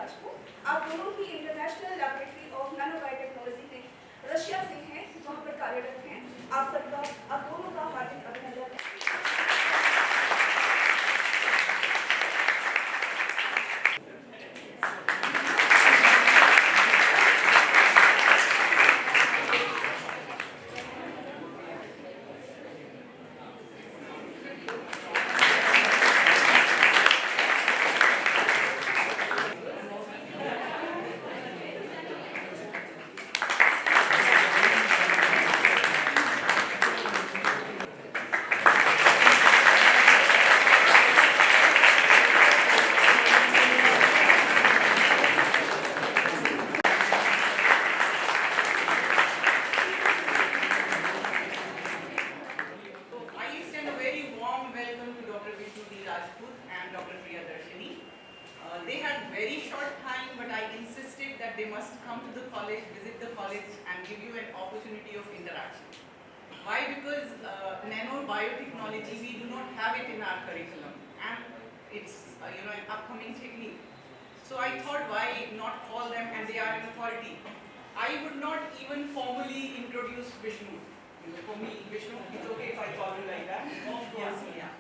राजपूत। आप दोनों ही international laboratory of nano biotechnology में रशिया से हैं, वहाँ पर कार्यरत हैं। आप दोनों का हार्दिक अभिनंदन है। They had very short time, but I insisted that they must come to the college, visit the college, and give you an opportunity of interaction. Why? Because nanobiotechnology, we do not have it in our curriculum, and it's an upcoming technique. So I thought, why not call them, and they are an authority. I would not even formally introduce Vishnu. For me, Vishnu, it's okay if I call him like that. Of course, yeah.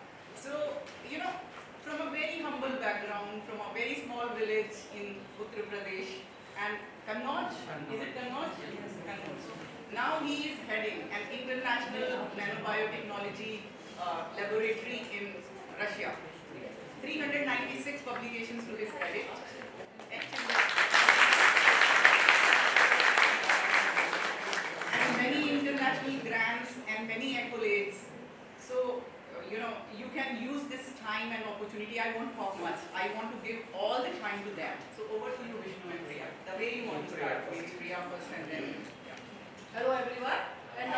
So, from a very humble background, from a very small village in Uttar Pradesh, and Kannauj, is it Kannauj? Yes, Kannauj. Now he is heading an international nanobiotechnology laboratory in Russia. 396 publications to his credit. And many international grants and many accolades. So, you can use this time and opportunity. I won't talk much. I want to give all the time to them. So over to you, Vishnu and Priya. The way you want to start. Maybe Priya first and then. Hello everyone. And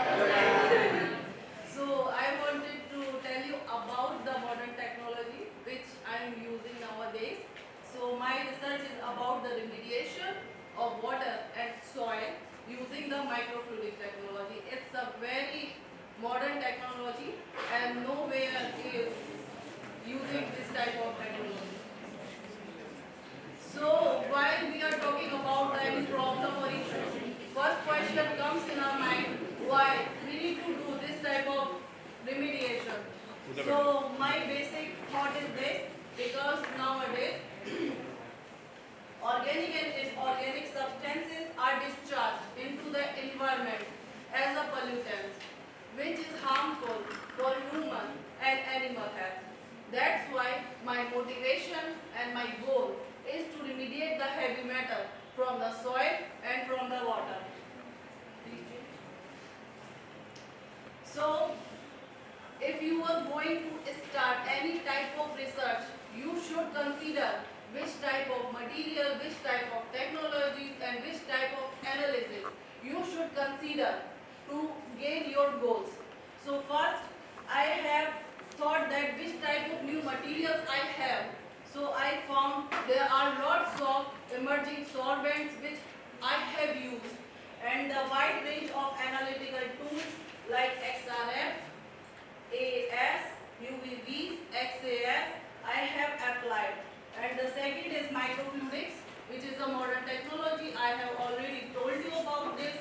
so I wanted to tell you about the modern technology which I am using nowadays. So my research is about the remediation of water and soil using the microfluidic technology. It's a very modern technology and nowhere is using this type of technology. So while we are talking about any problem or issue, first question comes in our mind, why we need to do this type of remediation. So my basic thought is this, because nowadays organic and inorganic substances are discharged into the environment as a pollutant, which is harmful for human and animal health. That's why my motivation and my goal is to remediate the heavy metal from the soil and from the water. So, if you are going to start any type of research, you should consider which type of material, which type of technology, and which type of analysis you should consider to gain your goals. So first, I have thought that which type of new materials I have. So I found there are lots of emerging solvents which I have used, and the wide range of analytical tools like XRF, AS, UVVs, XAS, I have applied. And the second is microfluidics, which is a modern technology. I have already told you about this.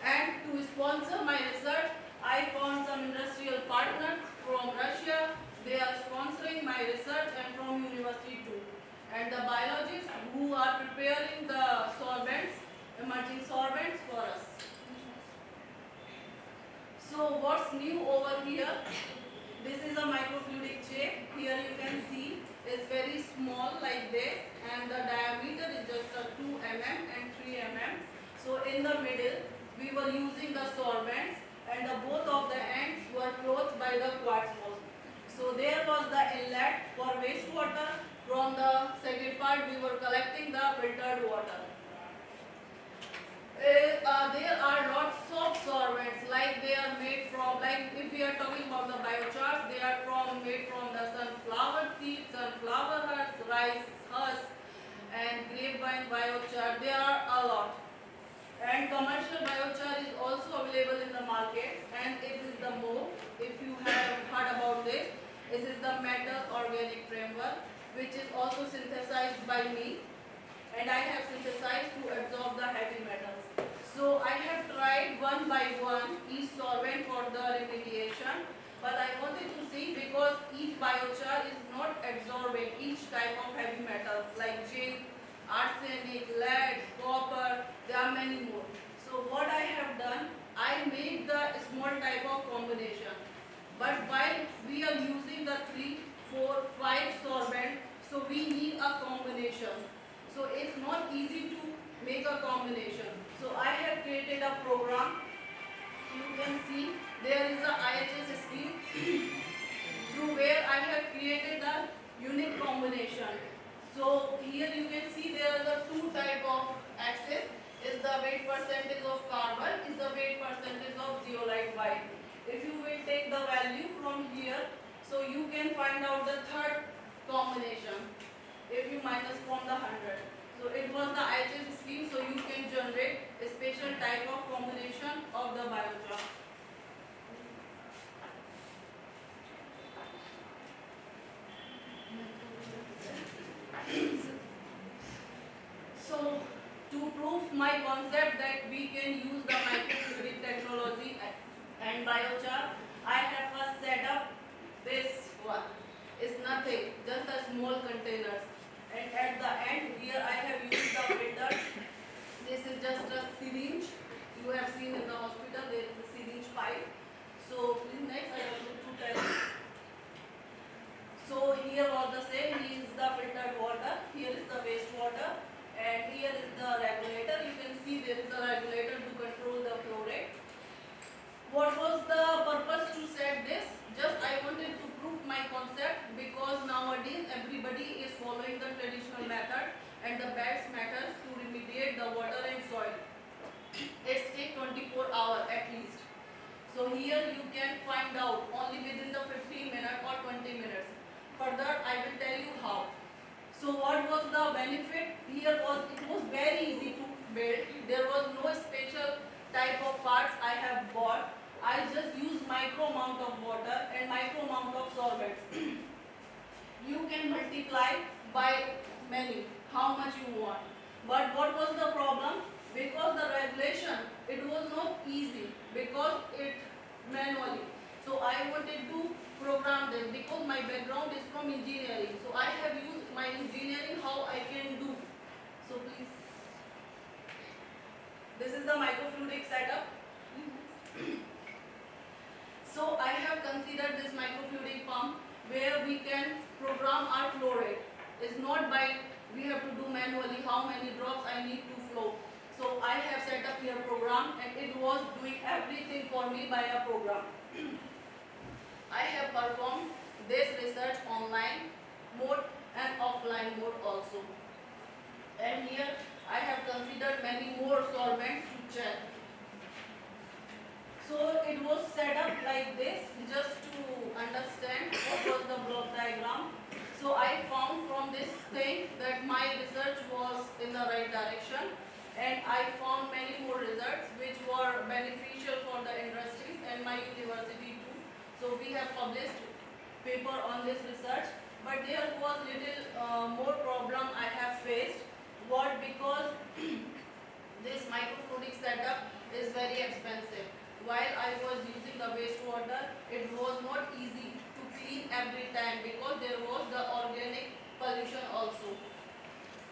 And to sponsor my research, I found some industrial partners from Russia. They are sponsoring my research, and from university too. And the biologists who are preparing the solvents, emerging solvents for us. So what's new over here? This is a microfluidic shape. Here you can see it's very small like this, and the diameter is just a 2 mm and 3 mm. So in the middle, we were using the solvents, and both of the ends were closed by the quartz mold. So there was the inlet for wastewater. From the second part, we were collecting the filtered water. There are lots of solvents, like they are made from, like if we are talking about the biochars, they are made from the sunflower seeds, sunflower husk, rice husk, and grapevine biochar. There are a lot. And commercial biochar is also available in the market, and it is the MOF. If you have heard about this, this is the metal organic framework, which is also synthesized by me. and I have synthesized to absorb the heavy metals. So I have tried one by one each solvent for the remediation, but I wanted to see because each biochar is not absorbing each type of heavy metals like zinc, arsenic, lead, copper, there are many more. So what I have done, I made the small type of combination. But while we are using the 3, 4, 5 solvent, so we need a combination. So it's not easy to make a combination. So I have created a program. You can see there is a IHS scheme through where I have created a unique combination. So here you can see there are the two type of axis. Is the weight percentage of carbon, is the weight percentage of zeolite white. If you will take the value from here, so you can find out the third combination if you minus from the 100. So it was the IHS scheme, so you can generate a special type of combination of the biochar. So to prove my concept that we can use the microfluidic technology and biochar, I have first set up this one. It's nothing, just a small containers. And at the end here I have used the filter. This is just a syringe. You have seen in the hospital there is a syringe pipe. So please next I want to tell you. So here was the same, here is the filtered water, here is the wastewater, and here is the regulator. You can see there is a regulator to control the flow rate. What was the purpose to set this? Just I wanted to prove my concept because nowadays everybody is following the traditional method and the best methods to remediate the water and soil. It takes 24 hours at least. So here you can find out only within the 15 minutes or 20 minutes. Further I will tell you how. So what was the benefit? Here it was very easy to build. There was no special type of parts I have bought. I just used micro amount of water and micro amount of solvent. You can multiply by many, how much you want. But what was the problem? Because the regulation, it was not easy because it manually. So I wanted to program this because my background is from engineering. So I have used my engineering how I can do. So please. This is the microfluidic setup. So I have considered this microfluidic pump where we can program our flow rate. It's not by we have to do manually how many drops I need to flow. So I have set up here program and it was doing everything for me by a program. I have performed this research online mode and offline mode also. And here I have considered many more solvents to check. So it was set up like this just to understand what was the block diagram. So I found from this thing that my research was in the right direction and I found many more results which were beneficial for the industries and my university too. So we have published paper on this research, but there was little more problem I have faced. What? Because this microfluidic setup is very expensive. While I was using the wastewater, it was not easy to clean every time because there was the organic pollution also.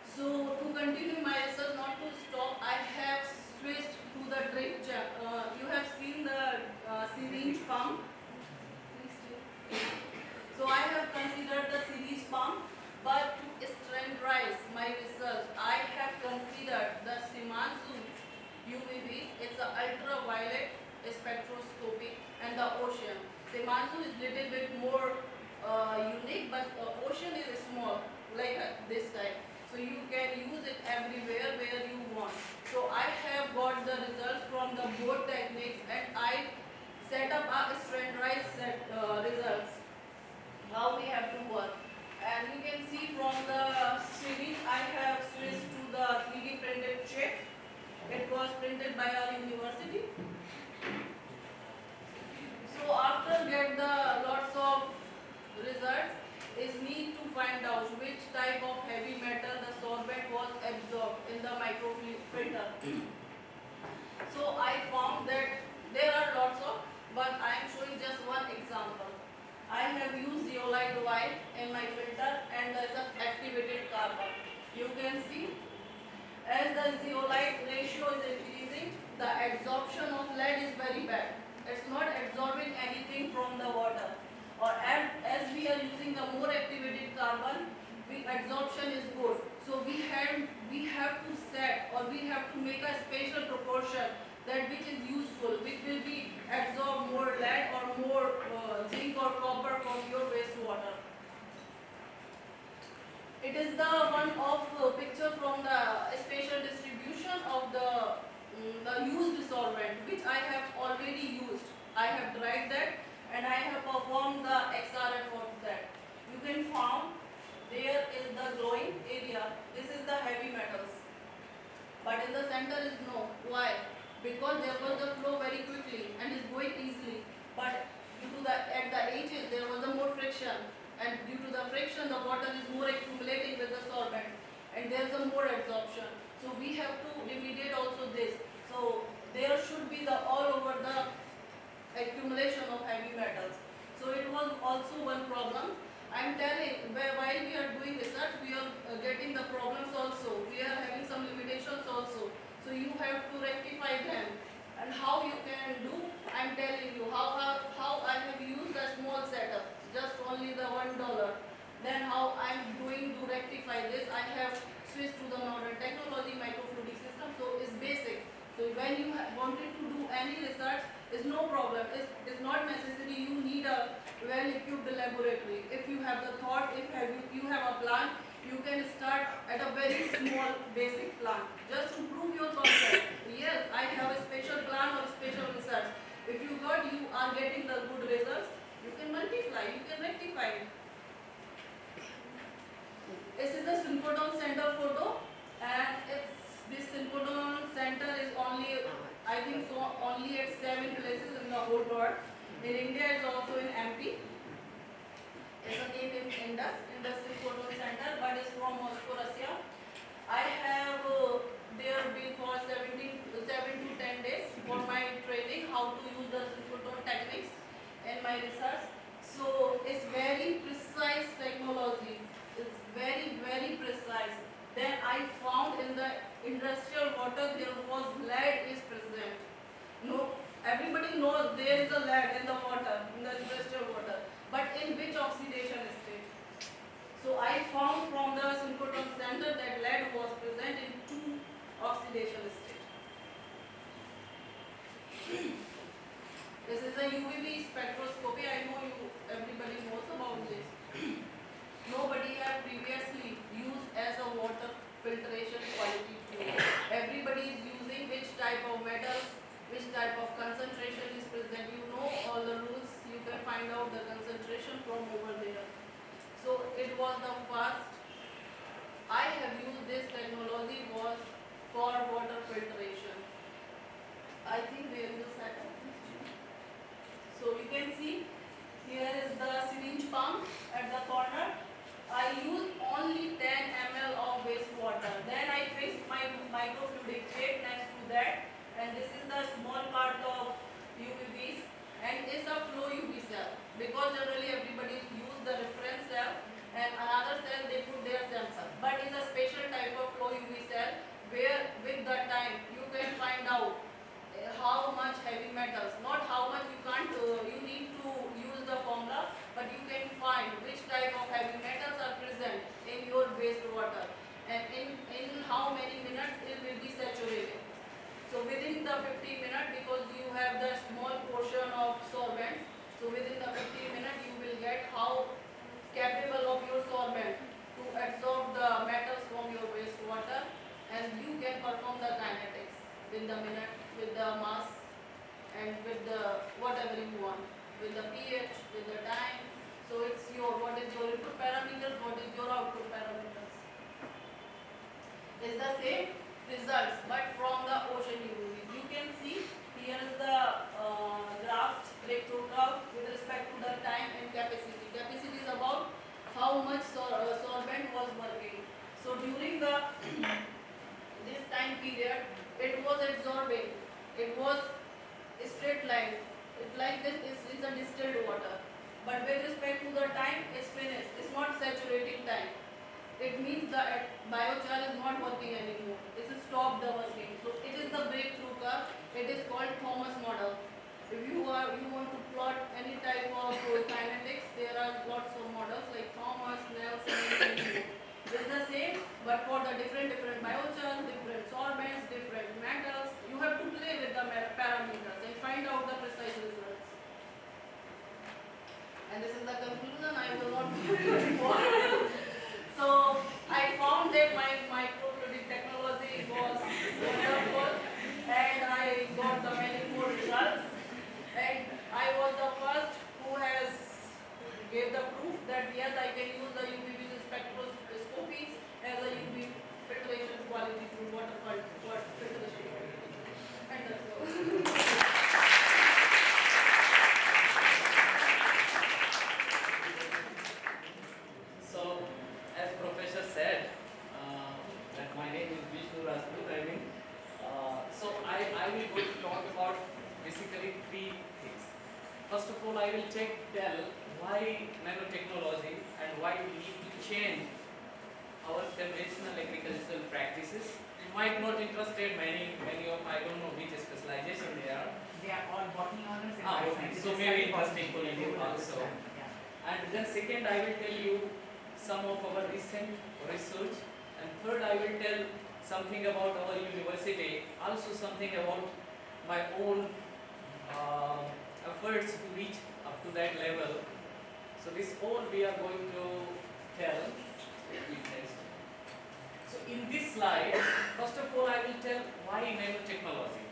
So to continue my research, not to stop, I have switched to the drip check. You have seen the syringe pump. So I have considered the syringe pump, but to standardize my research, I have considered the Simansu UVB. It's an ultraviolet spectroscopy and the ocean. Simansu is little bit more unique, but ocean is small, like this type. So you can use it everywhere where you want. So I have got the results from the both techniques and I set up a standardized results. How we have to work. And you can see from the series I have switched to the 3D printed chip. It was printed by our university. So after get the lots of results, is need to find out which type of heavy metal the solvent was absorbed. in the microfilter. So I found that there are lots of, but I am showing just one example. I have used zeolite oil in my filter and there is an activated carbon. You can see as the zeolite ratio is increasing, the absorption of lead is very bad. It's not absorbing anything from the water. Or as we are using the more activated carbon, absorption is good. So we have to set, or we have to make a special proportion that which is useful, which will be absorb more lead or more zinc or copper from your wastewater. It is the one of picture from the spatial distribution of the used solvent, which I have already used. I have tried that and I have performed the XRF of that. You can find there is the glowing area. This is the heavy metals. But in the center is no. Why? Because there was the flow very quickly and is going easily. But due to at the edges there was a more friction, and due to the friction the water is more accumulating with the solvent and there is a more absorption. So we have to remediate also this. So there should be the all over the accumulation of heavy metals. So it was also one problem. I am telling, while we are doing research, we are getting the problems also. We are having some limitations also. So you have to rectify them. And how you can do, I am telling you, how I have used a small setup, just only the $1. Then how I am going to rectify this, I have switched to the modern technology, microfluidic system, so it's basic. So when you wanted to do any research, it's no problem. It's not necessary you need a well-equipped laboratory. If you have the thought, if you have a plan, you can start at a very small basic plan. Just to prove your concept. Yes, I have a special plan or special research. If you got, you are getting the good results, you can multiply, you can rectify. This is the synchrotron center photo, and this synchrotron center is only, I think so, only at 7 places in the whole world. In India, it's also in MP. It's again in Indus Synchrotron Center, but it's from Moscow, Russia. I have there been for 7 to 10 days for my training how to use the synchrotron techniques in my research. So it's very precise technology. It's very, very precise. Then I found in the industrial water there was lead is present. No, everybody knows there is a lead in the water, in the industrial water. But in which oxidation state? So I found from the synchrotron center that lead was present in 2 oxidation states. This is a UVB spectroscopy. I know everybody knows about this. Nobody had previously used as a water filtration quality tool. Everybody is using which type of metals, which type of concentration is present. You know all the rules. You can find out the concentration from over there. So it was the first. I have used this technology was for water filtration. I think there is a setup. So you can see here is the syringe pump at the corner. I used only 10 ml of wastewater. Then I fixed my microfluidic plate next to that, and this is the small part of UVBs, and it's a flow UV cell, because generally everybody use the reference cell and another cell they put their sample. But it's a special type of flow UV cell where with the time you can find out how much heavy metals, not how much you can't, you need to use the formula, but you can find which type of heavy metals are present in your wastewater and in how many minutes it will be saturated. So within the 15 minutes, because you have the small portion of solvent, so within the 15 minutes you will get how capable of your solvent to absorb the metals from your wastewater, and you can perform the kinetics with the minute, with the mass, and with the whatever you want, with the pH, with the time. So it's your, what is your input parameters, what is your output parameters. It's the same results, but from the ocean UV. You can see here is the graph, breakthrough curve with respect to the time and capacity. Capacity is about how much solvent was working. So during the this it was absorbing, it was straight line. It like this is a distilled water. But with respect to the time, it's finished. It's not saturating time. It means the biochar is not working anymore. It is stopped the working. So it is the breakthrough curve. It is called Thomas model. If you want to plot any type of kinetics, there are lots of models like Thomas, Nelson, and Moore. It's the same, but for the different biochar, different solvents, different metals, you have to play with the parameters and find out the precise results. And this is the conclusion. I will not give you anymore. So I found that my microfluidic technology was wonderful, and I got the many more results. And I was the first who has gave the proof that yes, I can use the UV vision spectroscopy as a UV filtration quality through water filtration. And that's all. So, as Professor said, that my name is Vishnu Rajput, so I will go to talk about basically three things. First of all, I will tell why nanotechnology and why we need to change our conventional agricultural practices. You might not interested many of, I don't know which specialization they are. They are all botany honors and Okay. So maybe interesting for you also. And then second, I will tell you some of our recent research, and third, I will tell something about our university, also something about my own efforts to reach up to that level. So this all we are going to tell. So in this slide, first of all, I will tell why nanotechnology.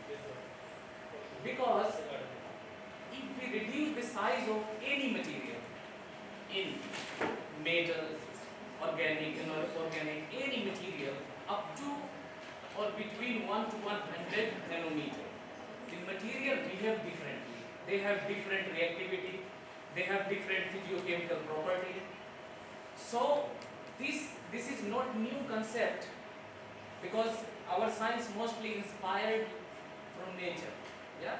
Because if we reduce the size of any material, any metal, organic, inorganic, any material up to or between 1 to 100 nanometer, the material behave differently. They have different reactivity, they have different physiochemical property. So this is not new concept, because our science mostly inspired from nature. Yeah?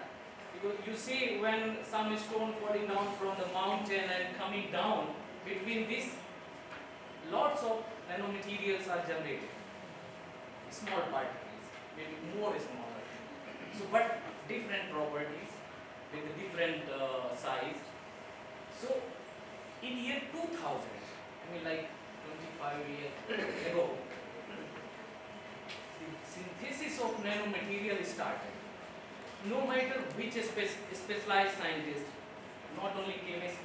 Because you see when some stone falling down from the mountain and coming down, between this lots of nanomaterials are generated. Small particles, maybe more smaller. So but different properties with a different size. So in year 2000, I mean like 25 years ago, the synthesis of nanomaterial started. No matter which specialized scientist, not only chemist,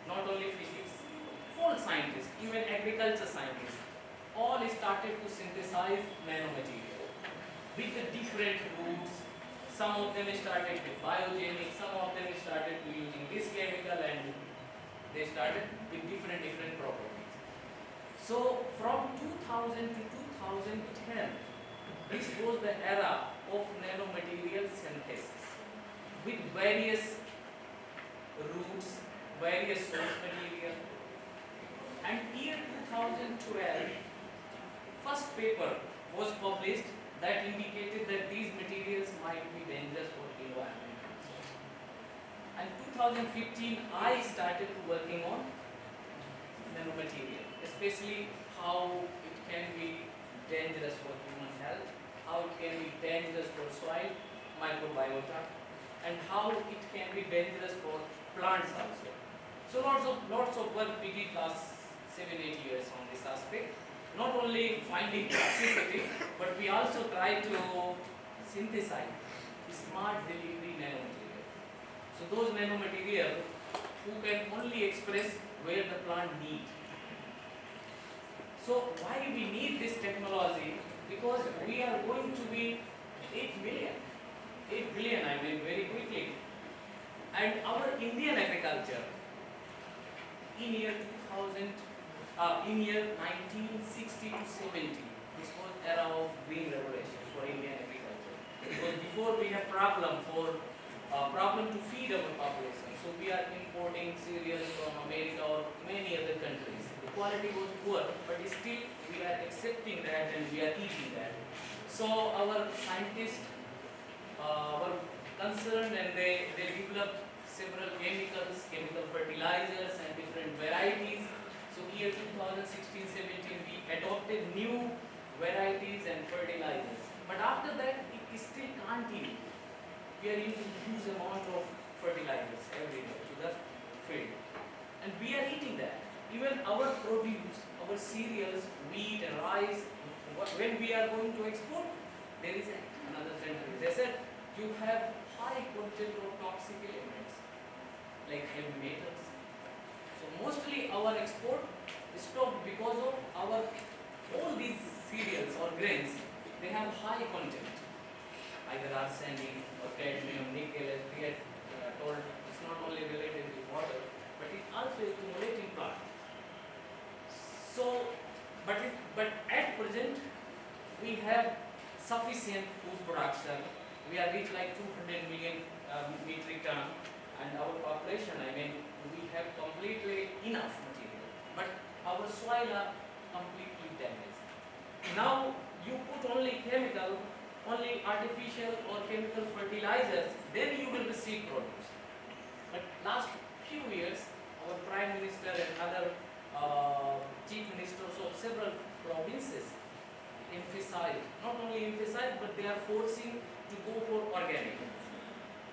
not only physics, all scientists, even agriculture scientists, all started to synthesize nanomaterial with the different routes. Some of them started with biogenic, some of them started using this chemical, and they started with different properties. So from 2000 to 2010, this was the era of nanomaterial synthesis with various routes, various source material. And year 2012, first paper was published that indicated that these materials might be dangerous for environment. And 2015, I started working on nanomaterial, especially how it can be dangerous for human health, how it can be dangerous for soil, microbiota, and how it can be dangerous for plants also. So lots of work we did last 7-8 years on this aspect. Not only finding toxicity, but we also try to synthesize smart delivery nanomaterial. So those nanomaterial who can only express where the plant needs. So why we need this technology? Because we are going to be 8 billion, I mean, very quickly. And our Indian agriculture in year 1960 to 70, this was era of green revolution for Indian agriculture. Because before we have problem to feed our population, so we are importing cereals from America or many other countries. The quality was poor, but still we are accepting that and we are eating that. So our scientists concerned and they developed several chemicals, chemical fertilizers and different varieties. So year 2016-17 we adopted new varieties and fertilizers. But after that it still continued. We are using huge amount of fertilizers every day to the field. And we are eating that. Even our produce, our cereals, wheat and rice, when we are going to export, there is another sentence. They said you have high content of toxic elements like heavy metals. So mostly our export stopped because of our all these cereals or grains, they have high content, either arsenic or cadmium, nickel, as we had told. It's not only related to water, but it also accumulates in plant. So, but at present we have sufficient food production. We are reached like 200 million metric ton, and our population, I mean, we have completely enough material, but our soil are completely damaged. Now you put only chemical, only artificial or chemical fertilizers, then you will receive produce. But last few years, our Prime Minister and other chief ministers of several provinces emphasize, not only emphasize, but they are forcing to go for organic.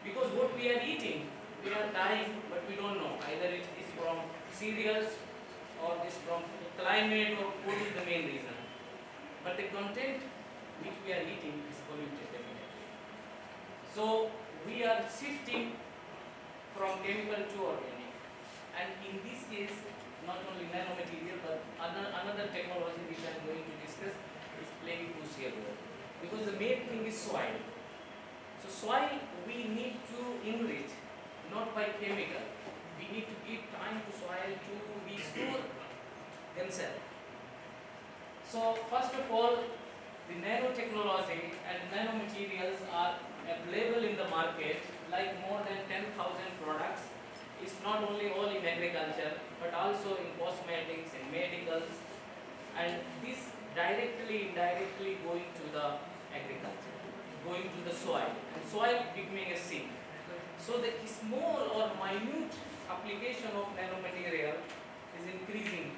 Because what we are eating, we are dying, but we don't know. Either it is from cereals or it is from climate or what is the main reason. But the content which we are eating is polluted definitely. So we are shifting from chemical to organic. And in this case, not only nanomaterial, but another technology which I am going to discuss is playing crucial role. Because the main thing is soil. So soil we need to enrich, not by chemical. We need to give time to soil to restore themselves. So first of all, the nanotechnology and nanomaterials are available in the market, like more than 10,000 products. It's not only all in agriculture, but also in cosmetics and medicals, and this directly, indirectly going to the agriculture, going to the soil, and soil becoming a sink. So the small or minute application of nanomaterial is increasing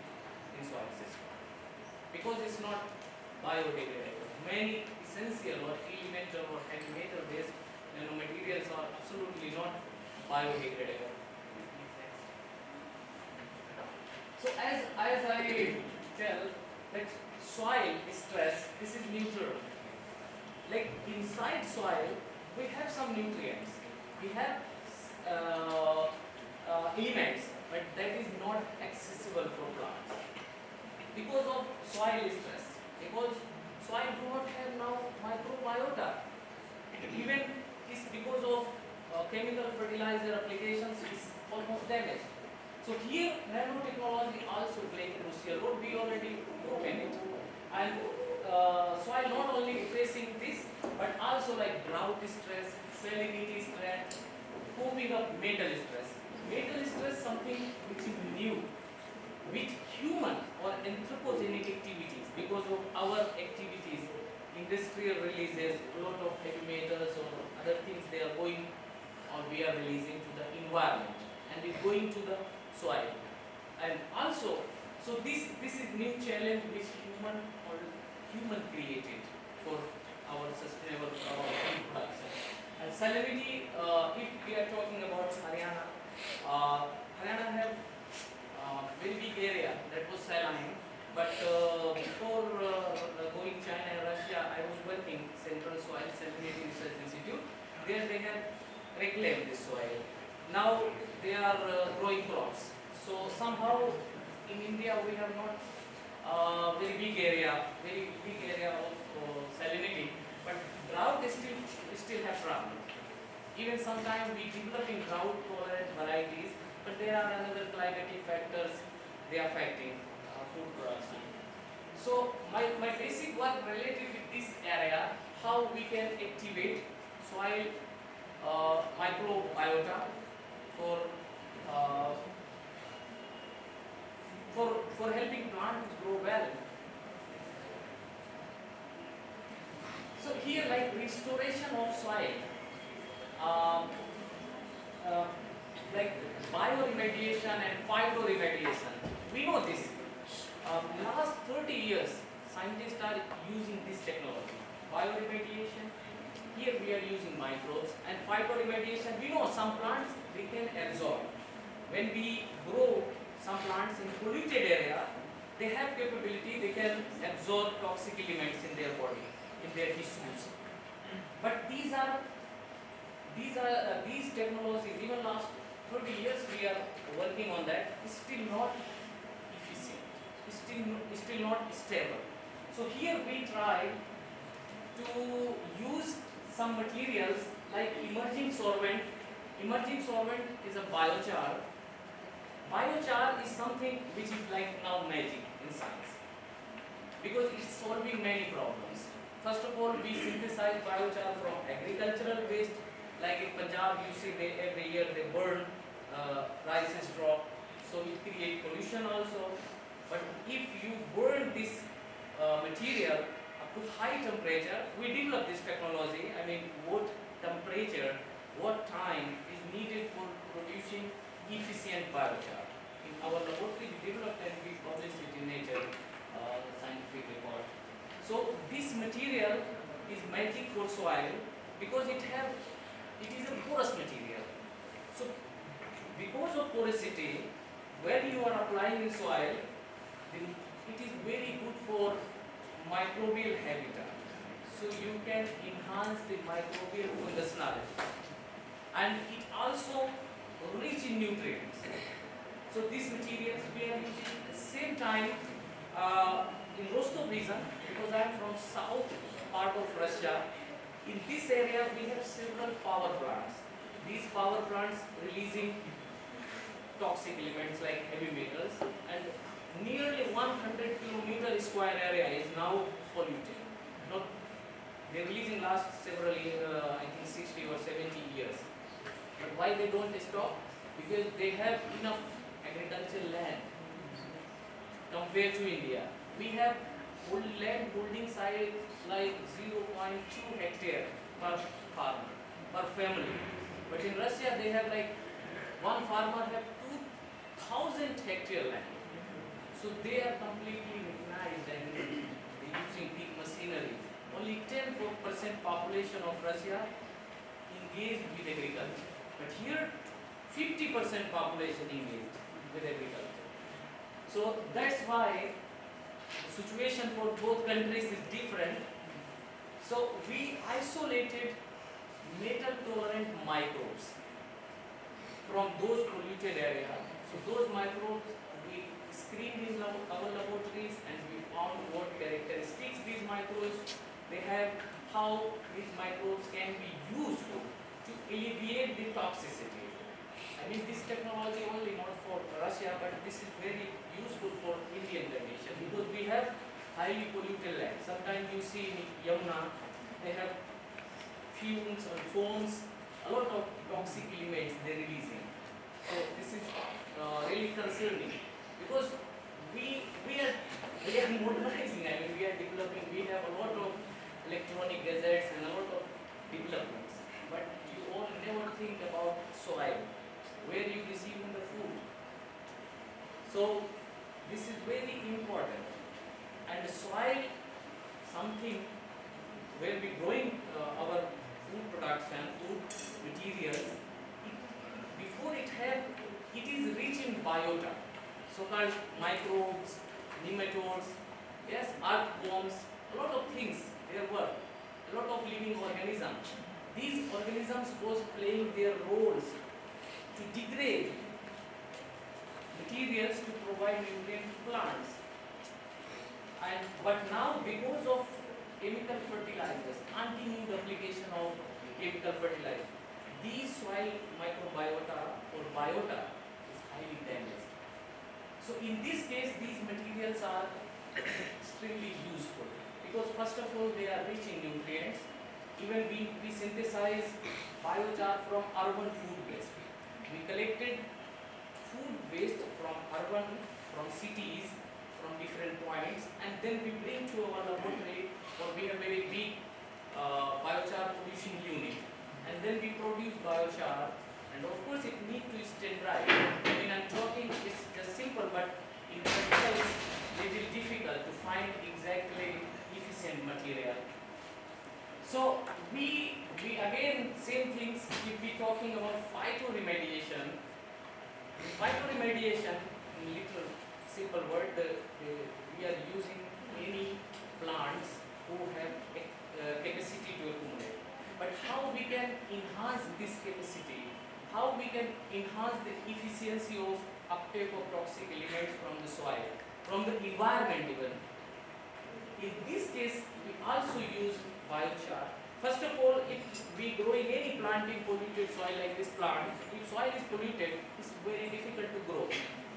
in soil system because it's not biodegradable. Many essential or elemental or heavy metal based nanomaterials are absolutely not biodegradable. So as I tell that soil stress, this is neutral. Like inside soil, we have some nutrients. We have elements, but that is not accessible for plants because of soil stress. Because soil do not have now microbiota. Even it's because of chemical fertilizer applications is almost damaged. So here nanotechnology also play a crucial role. We already proven it. And soil not only facing this, but also like drought stress, salinity stress, coping up metal stress. Metal stress something which is new, which human or anthropogenic activities, because of our activities, industrial releases, a lot of heavy metals or other things they are going or we are releasing to the environment and it's going to the soil. And also, so this is new challenge which human created for our sustainable food production. And salinity, if we are talking about Haryana, Haryana have very big area that was saline. But before going China and Russia, I was working Central Soil Salinity Research Institute. There they have reclaimed this soil. Now they are growing crops. So somehow in India we have not very big area of salinity, but drought still have problem. Even sometimes we developing drought tolerant varieties, but there are another climatic factors they are affecting food production. So my basic work related with this area, how we can activate soil microbiota for helping plants grow well. So here like restoration of soil. like bioremediation and phytoremediation. We know this. Last 30 years, scientists are using this technology. Bioremediation, here we are using microbes, and phytoremediation, we know some plants they can absorb. When we grow some plants in polluted area, they have capability, they can absorb toxic elements in their body, in their tissues. But these technologies, even last 30 years we are working on that, is still not efficient, still not stable. So here we try to use some materials like emerging solvent. Emerging solvent is a biochar. Biochar is something which is like now magic in science because it's solving many problems. First of all, we synthesize biochar from agricultural waste. Like in Punjab, you see they every year they burn rice straw, so it creates pollution also. But if you burn this material up to high temperature, we develop this technology. I mean, what temperature, what time is needed for producing efficient biochar. In our laboratory, we developed and we published it in Nature scientific report. So this material is magic for soil because it is a porous material. So because of porosity, when you are applying in soil, then it is very good for microbial habitat. So you can enhance the microbial functionality. And it also rich in nutrients. So these materials we are using at the same time in Rostov region, because I am from south part of Russia. In this area we have several power plants. These power plants releasing toxic elements like heavy metals, and nearly 100 kilometer square area is now polluted. Not, they are releasing last several years, I think 60 or 70 years. But why they don't stop? Because they have enough agricultural land compared to India. We have land holding size like 0.2 hectare per farmer, per family. But in Russia they have like one farmer have 2,000 hectare land. So they are completely mechanized and using big machinery. Only 10% population of Russia engaged with agriculture. But here 50% population engaged with agriculture. So that's why the situation for both countries is different. So we isolated metal tolerant microbes from those polluted areas. So those microbes we screened in our laboratories and we found what characteristics these microbes they have, how these microbes can be useful to alleviate the toxicity. I mean this technology only not for Russia, but this is very useful for Indian condition because we have highly polluted land. Sometimes you see in Yamuna they have fumes or foams, a lot of toxic elements they're releasing. So this is really concerning because we are modernizing. I mean we are developing. We have a lot of electronic gadgets and a lot of developments. But you all never think about soil, where you receive the food. So this is very important. And soil, something where we growing our food production, food materials, it is rich in biota, so-called microbes, nematodes, yes, earthworms, a lot of things there were, a lot of living organisms. These organisms was playing their roles to degrade materials to provide nutrient to plants. But now because of chemical fertilizers, continued application of chemical fertilizer, these soil microbiota or biota is highly damaged. So in this case, these materials are extremely useful because first of all they are rich in nutrients. Even we synthesize biochar from urban food waste. We collected food waste from urban, from cities, from different points, and then we bring to our laboratory, or we have very big biochar producing unit, and then we produce biochar and And of course it needs to standardize. I mean, I'm talking, it's just simple, but in practical it's little difficult to find exactly efficient material. So we again, same things, if we talking about phytoremediation. Phytoremediation, in little simple word, we are using any plants who have capacity to accumulate. But how we can enhance this capacity? How we can enhance the efficiency of uptake of toxic elements from the soil, from the environment even? In this case, we also use biochar. First of all, if we growing any plant in polluted soil like this plant, if soil is polluted, it's very difficult to grow.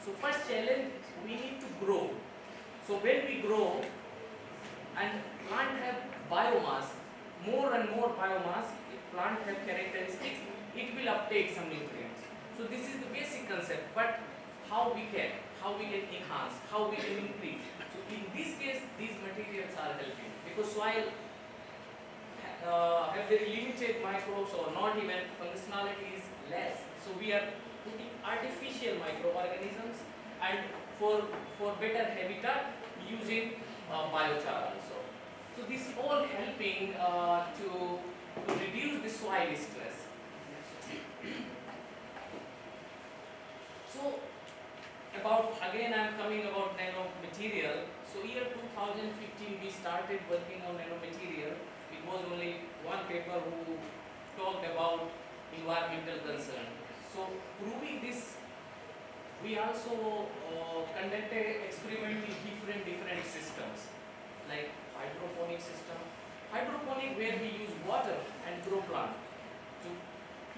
So first challenge, we need to grow. So when we grow and plant have biomass, more and more biomass, if plant have characteristics, it will uptake some nutrients. So this is the basic concept, but how we can enhance, how we can increase. So in this case, these materials are helping because soil have very limited microbes or not even functionality is less. So we are putting artificial microorganisms and for better habitat using biochar also. So this all helping to reduce the soil stress. So again I'm coming about nanomaterial. So year 2015 we started working on nanomaterial. It was only one paper who talked about environmental concern. So proving this, we also conducted experiment in different systems like hydroponic system. Hydroponic where we use water and grow plant. So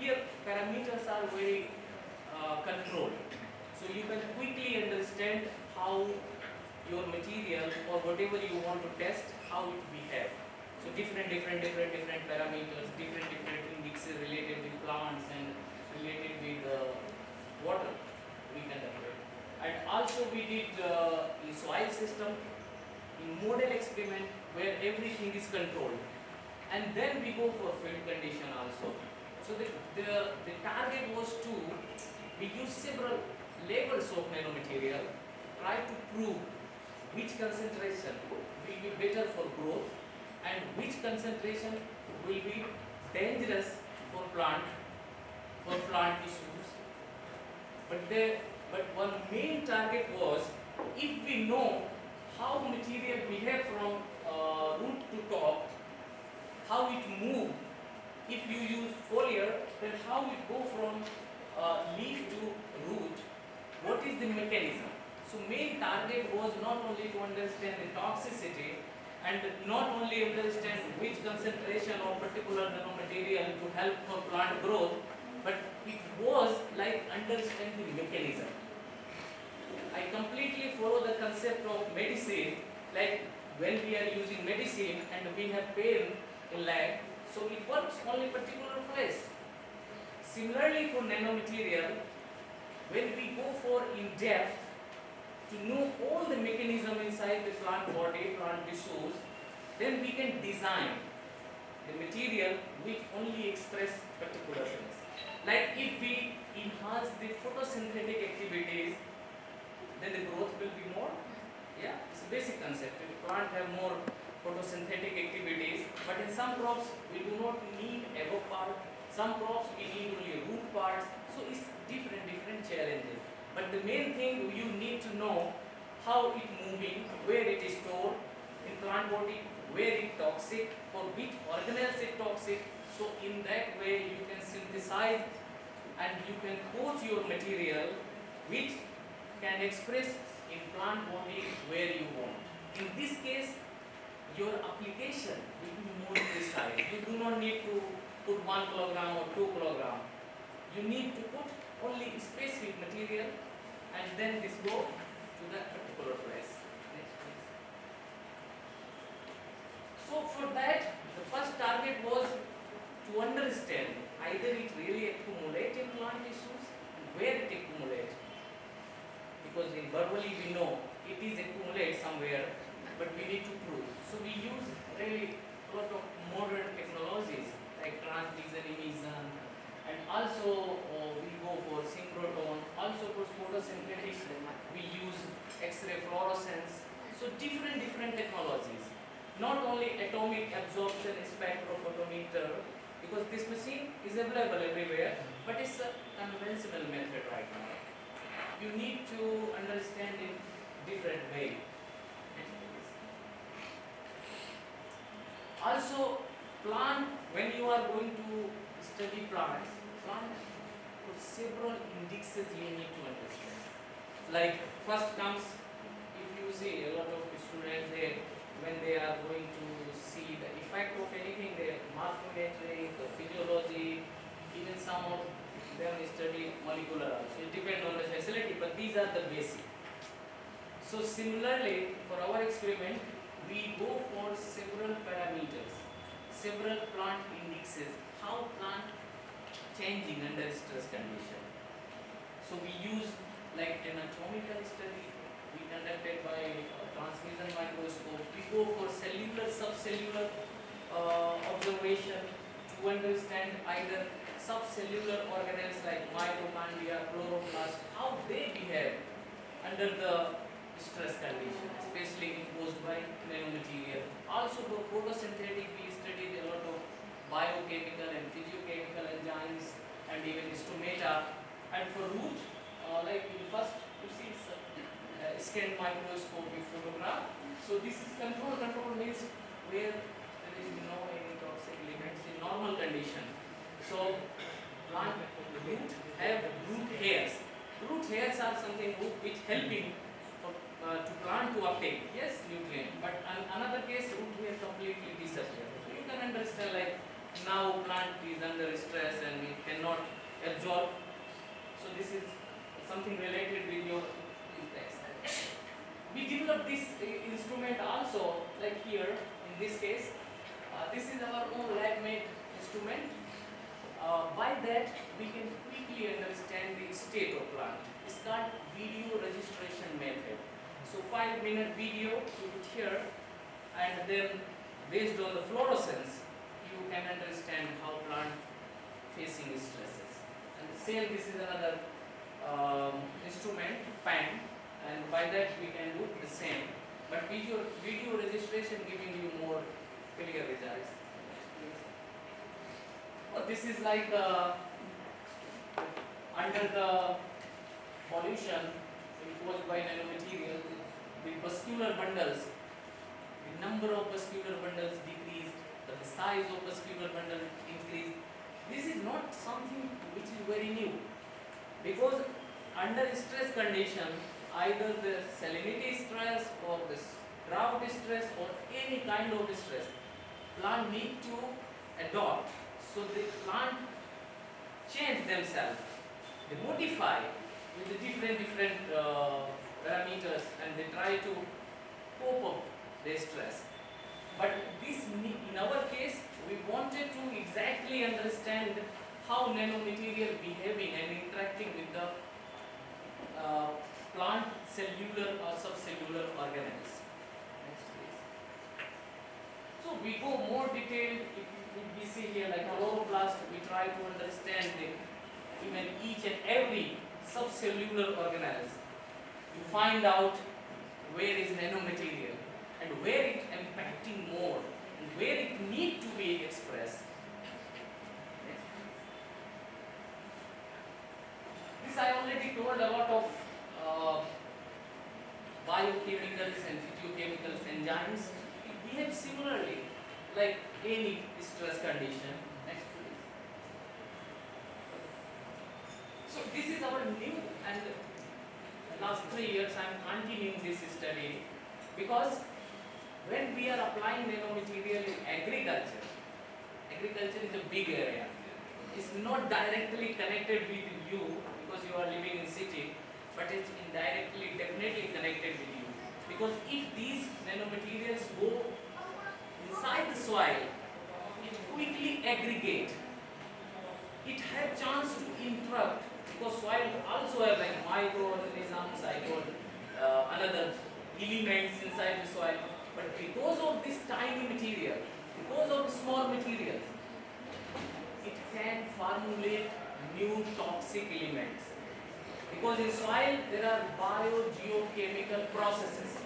here parameters are very controlled. So you can quickly understand how your material or whatever you want to test, how it behaves. So different parameters, different indexes related with plants and related with water we conducted. And also we did in soil system, in model experiment where everything is controlled. And then we go for field condition also. So the target was to, we use several levels of nanomaterial, try to prove which concentration will be better for growth and which concentration will be dangerous for plant tissues. But one main target was, if we know how material behave from root to top, how it move. If you use foliar, then how it go from leaf to root. What is the mechanism? So main target was not only to understand the toxicity and not only understand which concentration of particular nanomaterial to help for plant growth, but it was like understand the mechanism. I completely follow the concept of medicine, like when we are using medicine and we have pain in lab, so it works only particular place. Similarly for nanomaterial, when we go for in depth to know all the mechanism inside the plant body, plant tissues, then we can design the material which only express particular things. Like if we enhance the photosynthetic activities, then the growth will be more. Yeah, it's a basic concept. If plant have more photosynthetic activities, but in some crops we do not need above part. Some crops we need only root parts. So it's different challenges. But the main thing you need to know how it moving, where it is stored in plant body, where it toxic, for which organelles it toxic. So in that way you can synthesize and you can coat your material which can express in plant body where you want. In this case, your application will be more precise. You do not need to put 1 kilogram or 2 kilogram. You need to put only specific material and then this go to that particular place. Next please. So for that, the first target was to understand either it really accumulates in plant tissues, where it accumulates. Because in verbally we know it is accumulate somewhere, but we need to prove. So we use really a lot of modern technologies like transvision emission, and also we go for synchrotron. Also for photosynthetic, we use X-ray fluorescence. So different technologies. Not only atomic absorption spectrophotometer, because this machine is available everywhere, but it's a conventional method right now. You need to understand in different way. Also, plant, when you are going to study plants, for several indexes you need to understand. Like first comes, if you see a lot of students there, when they are going to see the effect of anything, the morphometry, the physiology, even some of them study molecular also. It depends on the facility, but these are the basic. So similarly, for our experiment, we go for several parameters, several plant indexes, how plant changing under stress condition. So we use like anatomical study, we conducted by transmission microscope. We go for cellular, subcellular observation to understand either subcellular organelles like mitochondria, chloroplast, how they behave under the stress condition, especially imposed by nanomaterial. Also for photosynthetic, we studied a lot of biochemical and physiochemical enzymes and even stomata. And for root, like first you see scanned microscope we photograph. So this is control. Control means where there is no any toxic elements in normal condition. So plant root have root hairs. Root hairs are something which helping for, to plant to uptake, yes, nutrient. But another case, root hair completely disappear. So you can understand like now plant is under stress and it cannot absorb. So this is something related with your text. We developed this instrument also, like here in this case. This is our own lab-made instrument. By that we can quickly understand the state of plant. It's called video registration method. So 5-minute video you put here, and then based on the fluorescence you can understand how plant facing stresses. And same, this is another instrument, pan, and by that we can do the same. But video registration giving you more clear results. This is like under the pollution imposed by nanomaterial, the vascular bundles, the number of vascular bundles decreased, the size of vascular bundle increased. This is not something which is very new, because under stress condition, either the salinity stress or the drought stress or any kind of stress, plant need to adopt. So the plant change themselves, they modify with the different parameters, and they try to cope up their stress. But this, in our case, we wanted to exactly understand how nanomaterial behaving and interacting with the plant cellular or subcellular organelles. Next please. So we go more detailed. If we see here like chloroplast, we try to understand even each and every subcellular organelles to find out where is nanomaterial and where it impacting more and where it need to be expressed. This I already told a lot of biochemicals and physiochemicals enzymes. We behave similarly like any stress condition. Next please. So this is our new, and last 3 years I am continuing this study, because when we are applying nanomaterial in agriculture, agriculture is a big area. It's not directly connected with you because you are living in city, but it's indirectly definitely connected with you. Because if these nanomaterials go inside the soil, it quickly aggregate. It has chance to interrupt, because soil also have like microorganisms, another elements inside the soil. But because of this tiny material, because of small materials, it can formulate new toxic elements. Because in soil there are biogeochemical processes.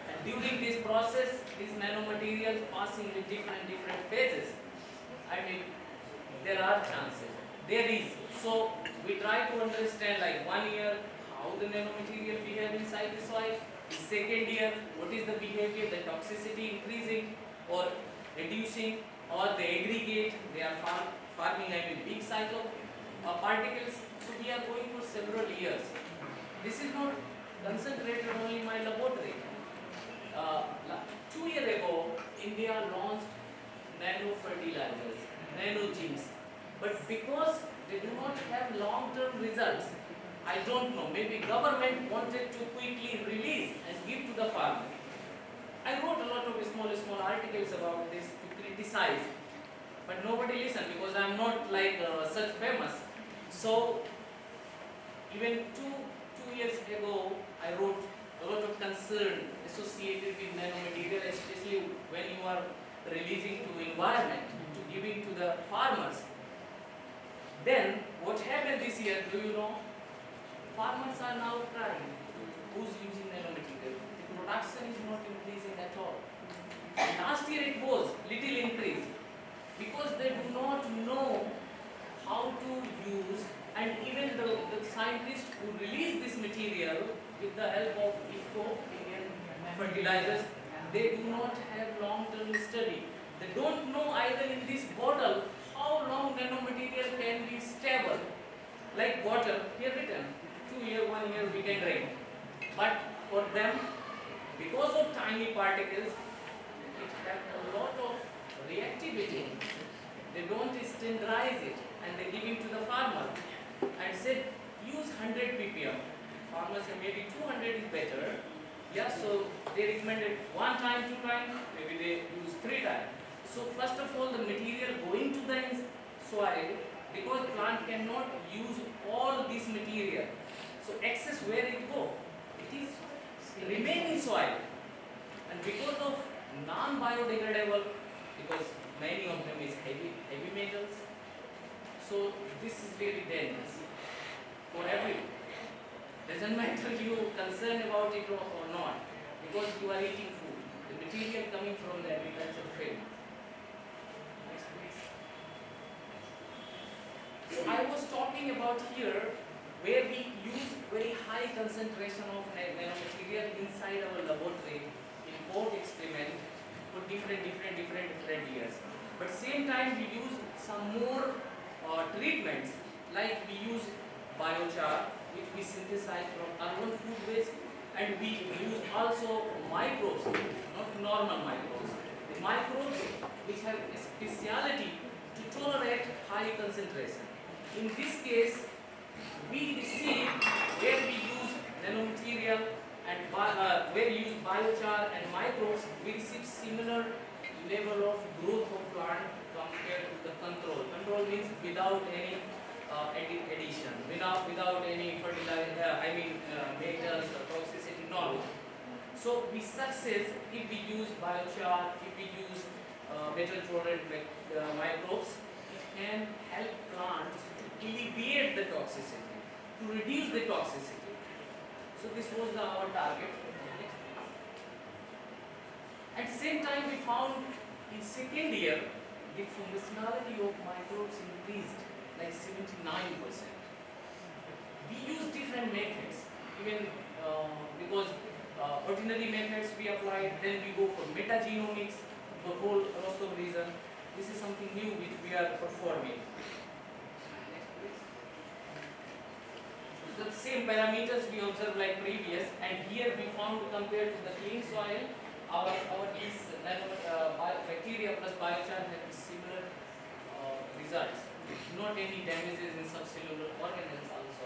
And during this process, these nanomaterials passing in different phases. I mean, there are chances. There is. So we try to understand like 1 year how the nanomaterial behave inside the soil. The second year, what is the behavior, the toxicity increasing or reducing, or the aggregate, they are forming I mean big size of particles. So we are going for several years. This is not concentrated only in my laboratory. 2 years ago, India launched nano fertilizers, nano genes. But because they do not have long-term results, I don't know, maybe government wanted to quickly release and give to the farmer. I wrote a lot of small articles about this to criticize, but nobody listened because I am not like such famous. So even two years ago, I wrote a lot of concern associated with nanomaterial, especially when you are releasing to environment, to giving to the farmers. Then what happened this year, do you know? Farmers are now trying who's using nanomaterial. The production is not increasing at all. Last year it was little increase because they do not know how to use, and even the scientists who release this material with the help of IFCO, Indian fertilizers, they do not have long-term study. They don't know either in this bottle how long nanomaterial can be stable. Like water, here written, 2 year, 1 year we can drink. But for them, because of tiny particles, it has a lot of reactivity. They don't standardize it and they give it to the farmer and said use 100 ppm. Farmers say maybe 200 is better. Yeah, so they recommended 1 time, 2 times, maybe they use 3 times. So first of all, the material going to the soil, because plant cannot use all this material. So excess where it go? It is remain in soil. And because of non-biodegradable, because many of them is heavy metals, so this is really dangerous for everyone. Doesn't matter you concerned about it or not, because you are eating food. The material coming from the agricultural field. Next please. So I was talking about here where we use very high concentration of nanomaterial inside our laboratory in both experiment for different years. But same time we use some more treatments, like we use biochar, which we synthesize from urban food waste, and we use also microbes, not normal microbes. The microbes which have a speciality to tolerate high concentration. In this case, we receive where we use nanomaterial and where we use biochar and microbes, we receive similar level of growth of plant compared to the control. Control means without any addition, without any fertilizer, metals or toxicity, no. So we success if we use biochar, if we use metal tolerant microbes, it can help plants to alleviate the toxicity, to reduce the toxicity. So this was our target. At the same time, we found in second year the functionality of microbes increased like 79%. We use different methods, even because ordinary methods we applied, then we go for metagenomics for whole host of reason. This is something new which we are performing. The same parameters we observed like previous, and here we found compared to the clean soil, our these bacteria plus biochar have similar results. Not any damages in subcellular organelles also.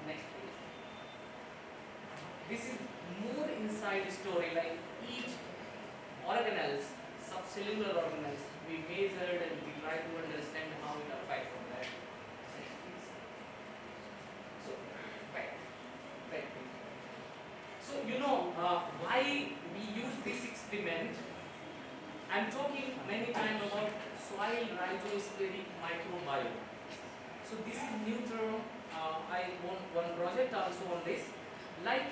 Next please. This is more inside story, like each organelles, subcellular organelles, we measured and we try to understand how it affects from that. Next please. So, back. So you know why we use this experiment. I'm talking many times about soil rhizospheric microbiome. So this is new term. I won one project also on this. Like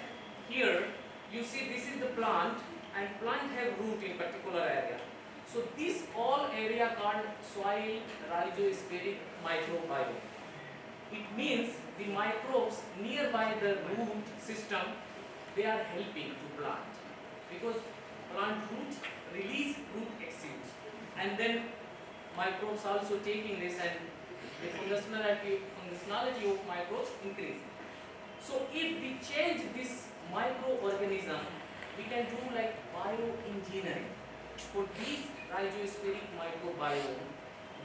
here, you see this is the plant, and plant have root in particular area. So this all area called soil rhizosphere microbiome. It means the microbes nearby the root system, they are helping to plant, because plant root release root exudes, and then microbes also taking this, and the functionality of microbes increase. So if we change this microorganism, we can do like bioengineering for these rhizosphere microbiome,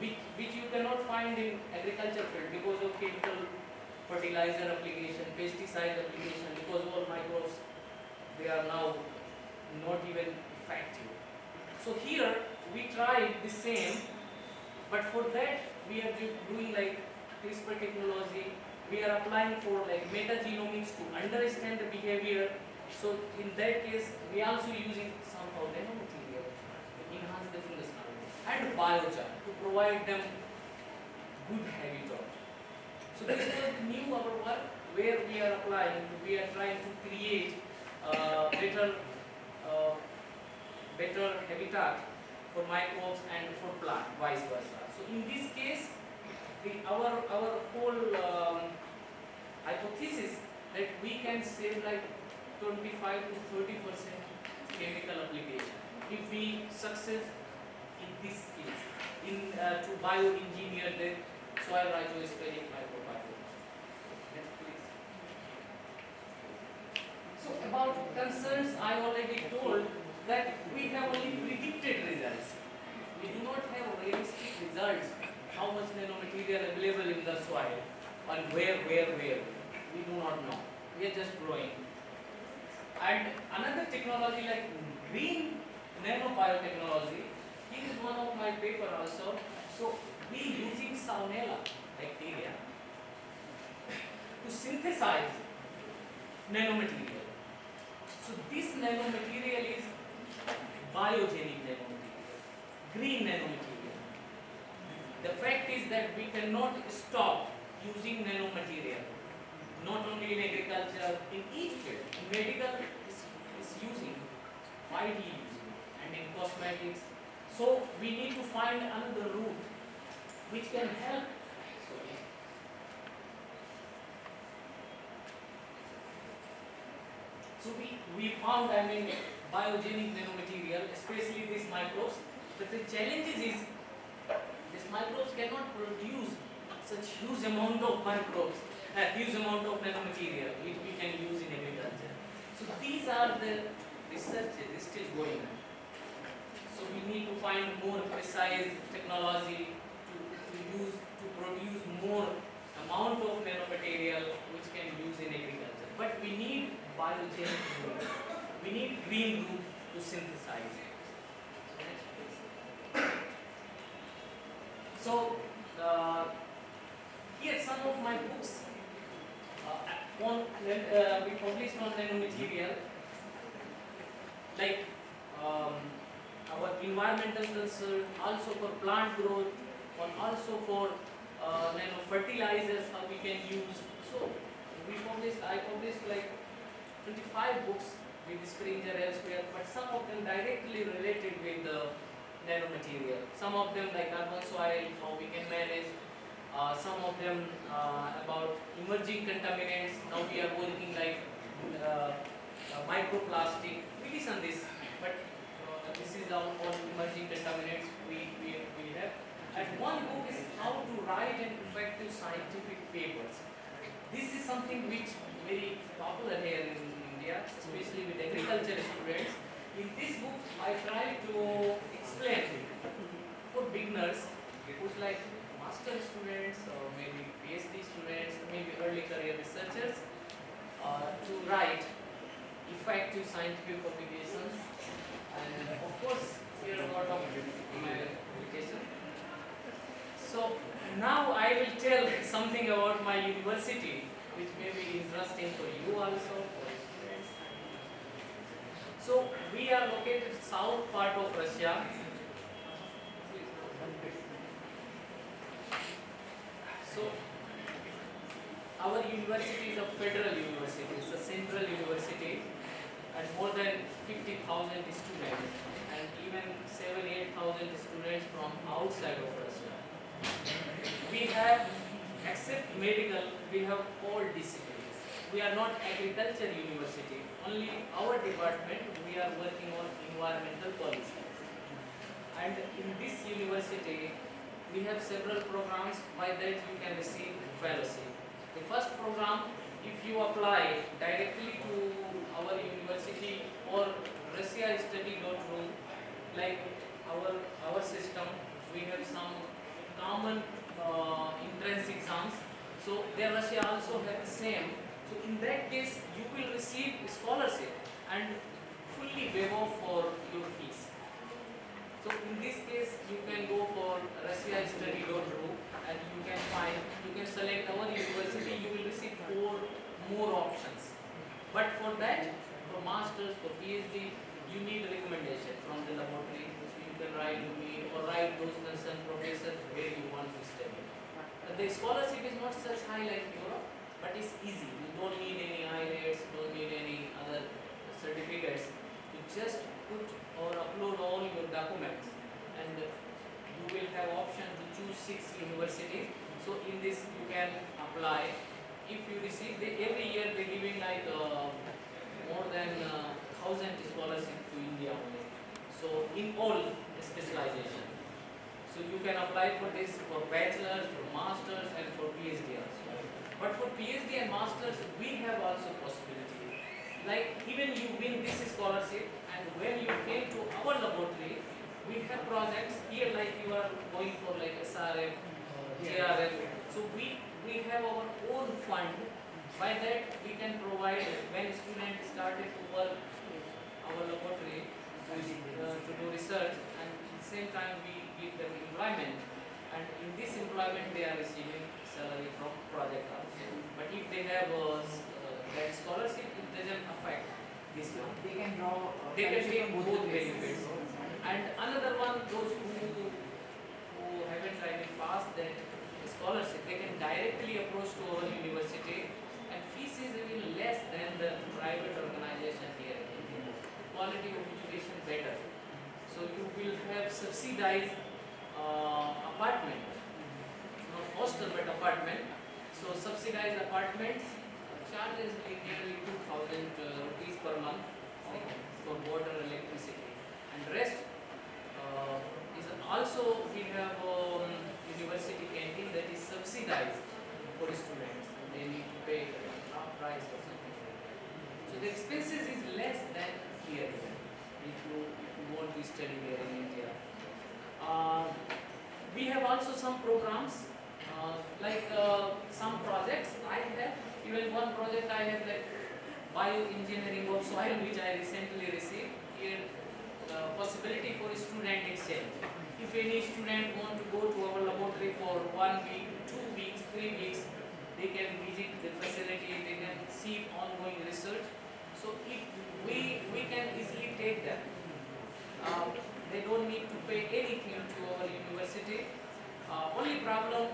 which you cannot find in agriculture field because of chemical fertilizer application, pesticide application, because all microbes, they are now not even effective. So here we tried the same, but for that we are doing like CRISPR technology. We are applying for like metagenomics to understand the behavior. So in that case, we also using somehow nanomaterial to enhance the functionality, and biochar to provide them good habitat. So this was the new our work where we are applying. We are trying to create better habitat for microbes and for plant, vice versa. So in this case, our whole hypothesis that we can save like 25 to 30% chemical application if we success in this case to bioengineer the soil rhizosphere microbiome. Next, please. So about concerns, I already told that we have only predicted results. We do not have realistic results. How much nanomaterial available in the soil and where. We do not know. We are just growing. And another technology like green nanobiotechnology, here is one of my paper also. So we using Salmonella bacteria to synthesize nanomaterial. So this nanomaterial is biogenic nanomaterial, green nanomaterial. The fact is that we cannot stop using nanomaterial, not only in agriculture, in each field. In medical is using, widely using, and in cosmetics. So we need to find another route which can help. So we found, biogenic nanomaterial, especially these microbes. But the challenge is these microbes cannot produce such huge amount of microbes, huge amount of nanomaterial which we can use in agriculture. So these are the research is still going on. So we need to find more precise technology to produce more amount of nanomaterial which can use in agriculture. But we need biogenic route. We need green route to synthesize. So here some of my books we published on nanomaterial, like our environmental concern, also for plant growth, and also for nano fertilizers, how we can use. So I published like 25 books with Springer elsewhere, but some of them directly related with the nanomaterial. Some of them like urban soil, how we can manage. Some of them about emerging contaminants. Now we are working like microplastic. We did on this, but this is our on emerging contaminants we have. And one book is how to write an effective scientific papers. This is something which very popular here in India, especially with agriculture students. In this book, I try to explain for beginners who's like master students or maybe PhD students, or maybe early career researchers, to write effective scientific publications. And of course, here a lot of my application. So now I will tell something about my university, which may be interesting for you also, for students. So we are located south part of Russia. So our university is a federal university, it's a central university, and more than 50,000 students, and even 7,000-8,000 students from outside of Russia. We have, except medical, we have all disciplines. We are not agriculture university. Only our department, we are working on environmental policy. And in this university, we have several programs. By that you can receive fellowship. The first program, if you apply directly to our university or Russia-study.ru, like our system, we have some common entrance exams. So there Russia also has the same. So in that case, you will receive scholarship and fully waive off for your fees. So in this case, you can go for Russia-study.ru and you can select our university. You will receive 4 more options. But for that, for masters, for PhD, you need recommendation from the laboratory. So you can write to me or write those concerned professors where you want to study. The scholarship is not such high like Europe, but it's easy. You don't need any IELTS, don't need any other certificates. You just put or upload all your documents, and you will have option to choose 6 universities. So in this you can apply. If you receive, every year they giving like more than 1,000 scholarship to India only. So in all specialization. So you can apply for this for bachelor's, for master's, and for PhD also. But for PhD and masters, we have also possibility. Like even you win this scholarship, and when you came to our laboratory, we have projects here like you are going for like SRF, JRF. So we have our own fund. By that we can provide when students started to work our laboratory to do research, and at the same time we give them employment. And in this employment they are receiving salary from project also. But if they have that scholarship, it doesn't affect this one. They can draw. They can take both benefits. And another one, those who haven't tried it past that scholarship, they can directly approach to our university, and fees is even less than the private organization here in India. Quality of education better. So you will have subsidized apartment, not hostel but apartment. So subsidized apartments charges like nearly 2,000 rupees per month for water, electricity, and rest is also we have university canteen that is subsidized for students. They need to pay half price or something like that. So the expenses is less than here if you want to study there in India. We have also some programs like some projects I have. Even one project I have like bioengineering of soil, which I recently received. Here possibility for student exchange. If any student want to go to our laboratory for 1 week, 2 weeks, 3 weeks, they can visit the facility, they can see ongoing research. So if we can easily take them. They don't need to pay anything to our university. Only problem,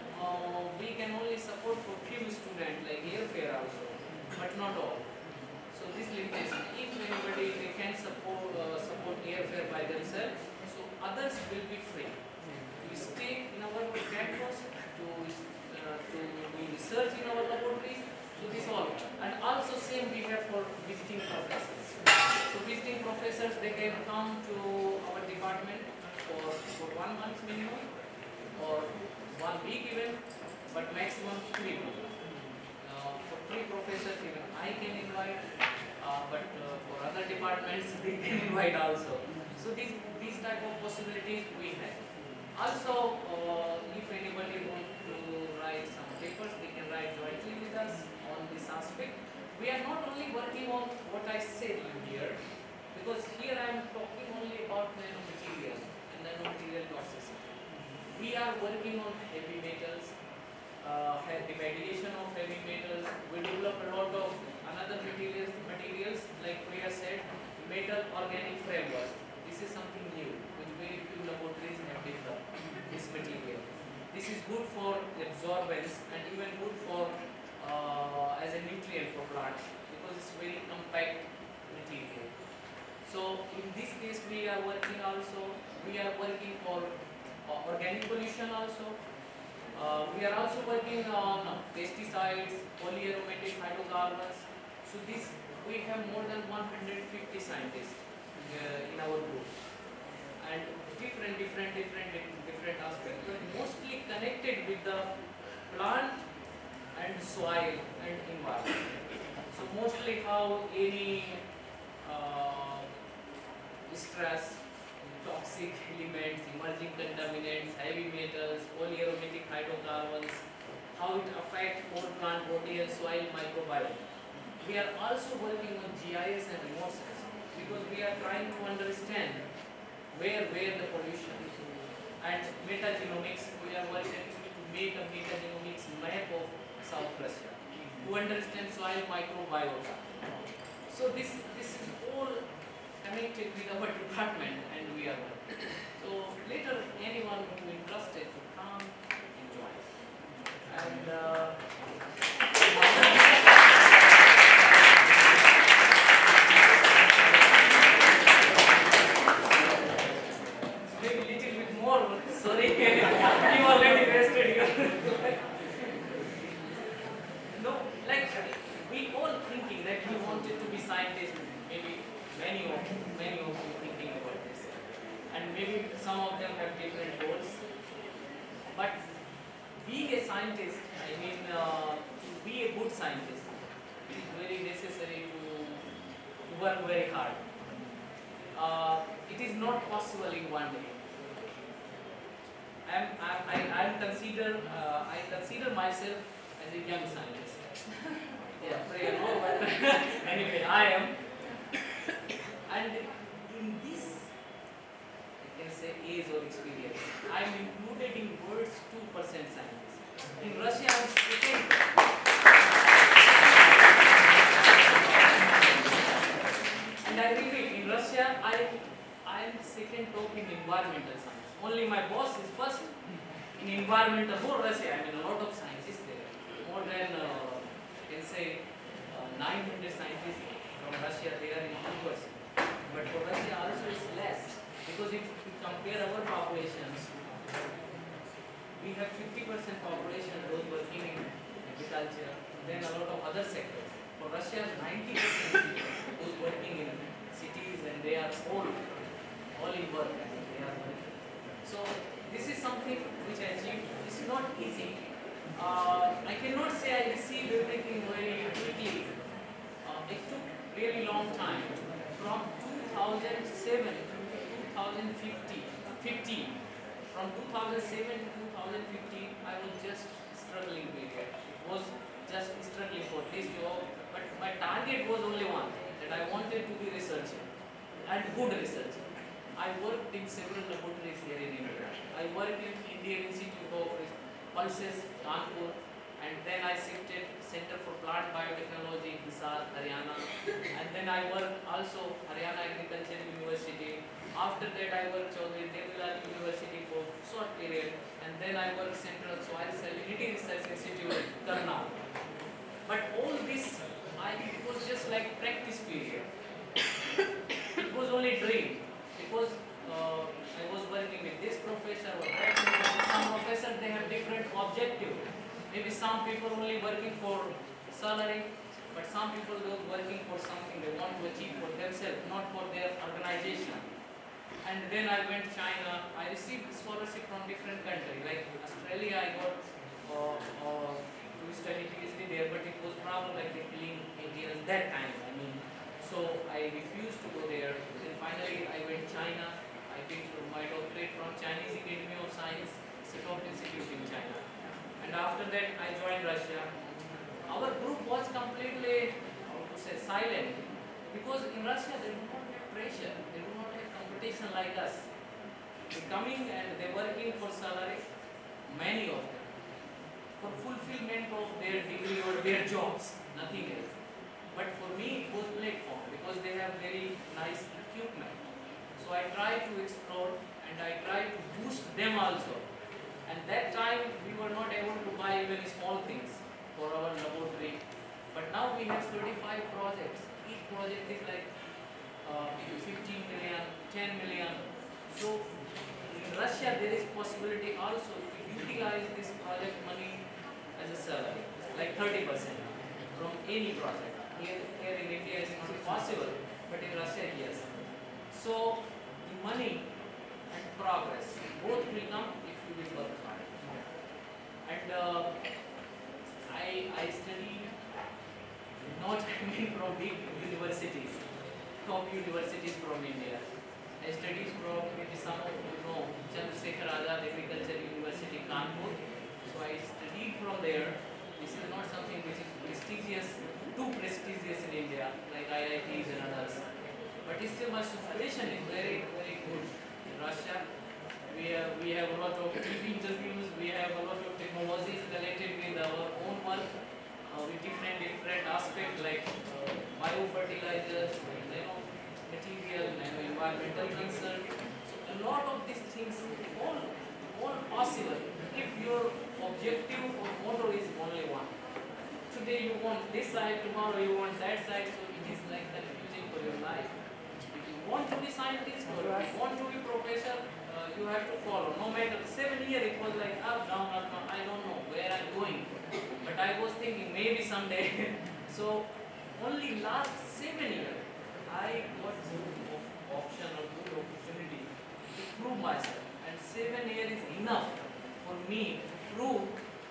we can only support for few students like airfare also, but not all. So this limitation, if anybody they can support airfare by themselves, so others will be free to stay in our campus, to do research in our laboratories. So this all, and also same we have for visiting professors. So visiting professors, they can come to our department for 1 month minimum or 1 week even, but maximum 3 months. For 3 professors even I can invite, but for other departments they can invite also. So these type of possibilities we have. Also, if anybody wants to write some papers, they can write jointly with us on this aspect. We are not only working on what I said here, because here I am talking only about nanomaterial and nanomaterial processing. We are working on heavy metals, the mediation of heavy metals. We develop a lot of another materials like Priya said, metal organic framework. This is something new which very few laboratories have developed. This material. This is good for absorbance and even good for as a nutrient for plants because it's very compact material. So in this case we are working for organic pollution also. We are also working on pesticides, polyaromatic hydrocarbons. So this we have more than 150 scientists in our group, and different aspects, but mostly connected with the plant and soil and environment. So mostly how any stress, toxic elements, emerging contaminants, heavy metals, polyaromatic hydrocarbons, how it affects whole plant body and soil microbiome. We are also working on GIS and remote sensing because we are trying to understand where the pollution is. And metagenomics, we are working to make a metagenomics map of South Russia to understand soil microbiota. So this is all connected with our department, and we are working. So later anyone who is interested to come and join. And maybe little bit more. Sorry, you already wasted your. No, like we all thinking that we wanted to be scientists. Maybe many of you thinking about this, and maybe some of them have different goals. But being a scientist, I mean, to be a good scientist, it is very necessary to work very hard. It is not possible in one day. I consider myself as a young scientist. Yeah, pray no, but anyway, I am. And in this, I can say, age or experience, I am included in world's 2% scientists. In Russia, I am second. And I repeat, in Russia, I am second top in environmental science. Only my boss is first in environmental. For Russia, I mean, a lot of scientists there. More than, I can say, 900 scientists from Russia there in university. But for Russia also it's less, because if we compare our populations, we have 50% population those working in agriculture, then a lot of other sectors. For Russia, 90% those working in cities, and they are all in work, and they are working. So this is something which I achieved. It's not easy. I cannot say I received everything very quickly. It took really long time. From 2007 to 2015. From 2007 to 2015, I was just struggling period. It was just struggling for this job, but my target was only one, that I wanted to be researcher, and good researcher. I worked in several laboratories here in India. I worked in Indian Institute of Pulses, Kanpur, and then I shifted Center for Plant Biotechnology, Hisar, Haryana, and then I worked also Haryana Agriculture University. After that I worked Chaudhary Devlal University for short period, and then I worked Central Soil Salinity Research Institute, Karnal. But all this, it was just like practice period. It was only dream. Because I was working with this professor or that professor. Some professors, they have different objective. Maybe some people only working for salary, but some people those working for something they want to achieve for themselves, not for their organization. And then I went to China. I received scholarship from different countries. Like Australia, I got to study PhD there, but it was problem like the killing Indians that time. I mean, so I refused to go there. Then finally I went to China. I did my doctorate from Chinese Academy of Science, it's a top institute in China. And after that I joined Russia. Our group was completely, how to say, silent, because in Russia they do not have pressure, they do not have competition like us. They coming and they working for salary, many of them, for fulfillment of their degree or their jobs, nothing else. But for me it was platform, because they have very nice equipment. So I try to explore and I try to boost them also. And that time we were not able to buy even small things for our laboratory. But now we have 35 projects. Each project is like 15 million, 10 million. So in Russia there is possibility also to utilize this project money as a salary, like 30% from any project. Here in India it's not possible, but in Russia yes. So the money and progress both will come if you will work hard. And I study not from big universities, top universities from India. I studied from maybe some of you know Chandrasekhar Azad Agriculture University, Kanpur. So I studied from there. This is not something which is prestigious, too prestigious in India, like IITs and others. But still my situation is very, very good in Russia. We have a lot of TV interviews, we have a lot of technologies related with our own work, with different aspects like biofertilizers, material, environmental concern. So a lot of these things, all possible if your objective or motto is only one. Today you want this side, tomorrow you want that side, so it is like confusing for your life. If you want to be scientist or you want to be professor, you have to follow. No matter 7 years it was like up, down, I don't know where I'm going. But I was thinking maybe someday. So only last 7 years I got good option or good opportunity to prove myself. And 7 years is enough for me to prove,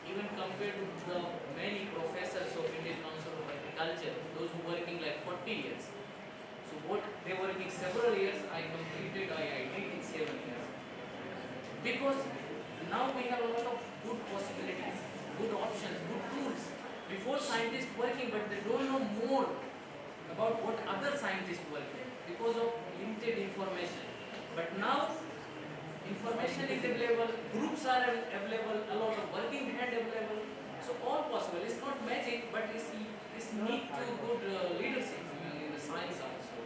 even compared to the many professors of Indian Council of Agriculture, those who working like 40 years. So what they working several years, I completed, I did in 7 years. Because now we have a lot of good possibilities, good options, good tools. Before scientists working, but they don't know more about what other scientists working because of limited information. But now information is available, groups are available, a lot of working hand available. So all possible. It's not magic, but it's need to good leadership in the science also.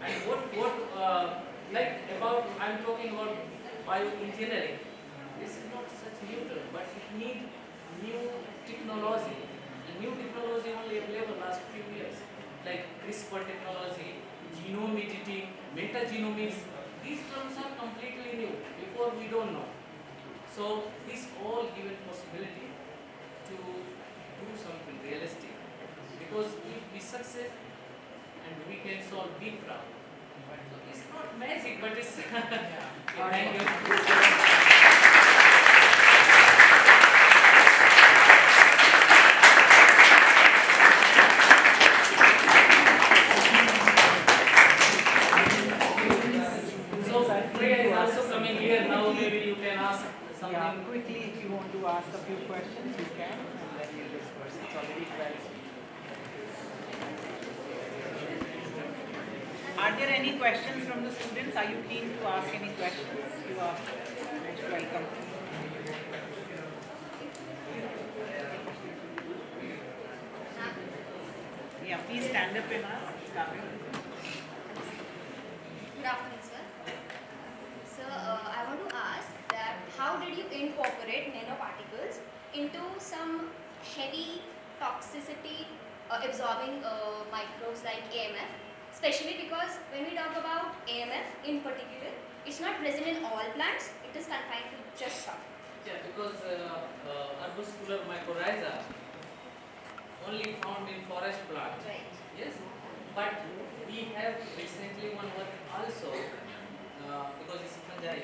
And like about, I'm talking about bioengineering. This is not such new term, but it needs new technology. And new technology only available last few years, like CRISPR technology, genome editing, metagenomics. These terms are completely new. Before we don't know. So these all given possibility to do something realistic. Because if we succeed and we can solve big problem. So it's not magic, but it's thank you. Yeah, quickly, if you want to ask a few questions, you can, and then you disperse. It's already 12. Are there any questions from the students? Are you keen to ask any questions? You are most welcome. Yeah, please stand up and ask. Good afternoon, sir. So, I want to ask that how did you incorporate nanoparticles into some heavy toxicity absorbing microbes like AMF, especially because when we talk about AMF in particular, it's not present in all plants, it is confined to just some. Yeah, because arbuscular mycorrhiza only found in forest plants. Right. Yes, but we have recently one work also because it's fungi.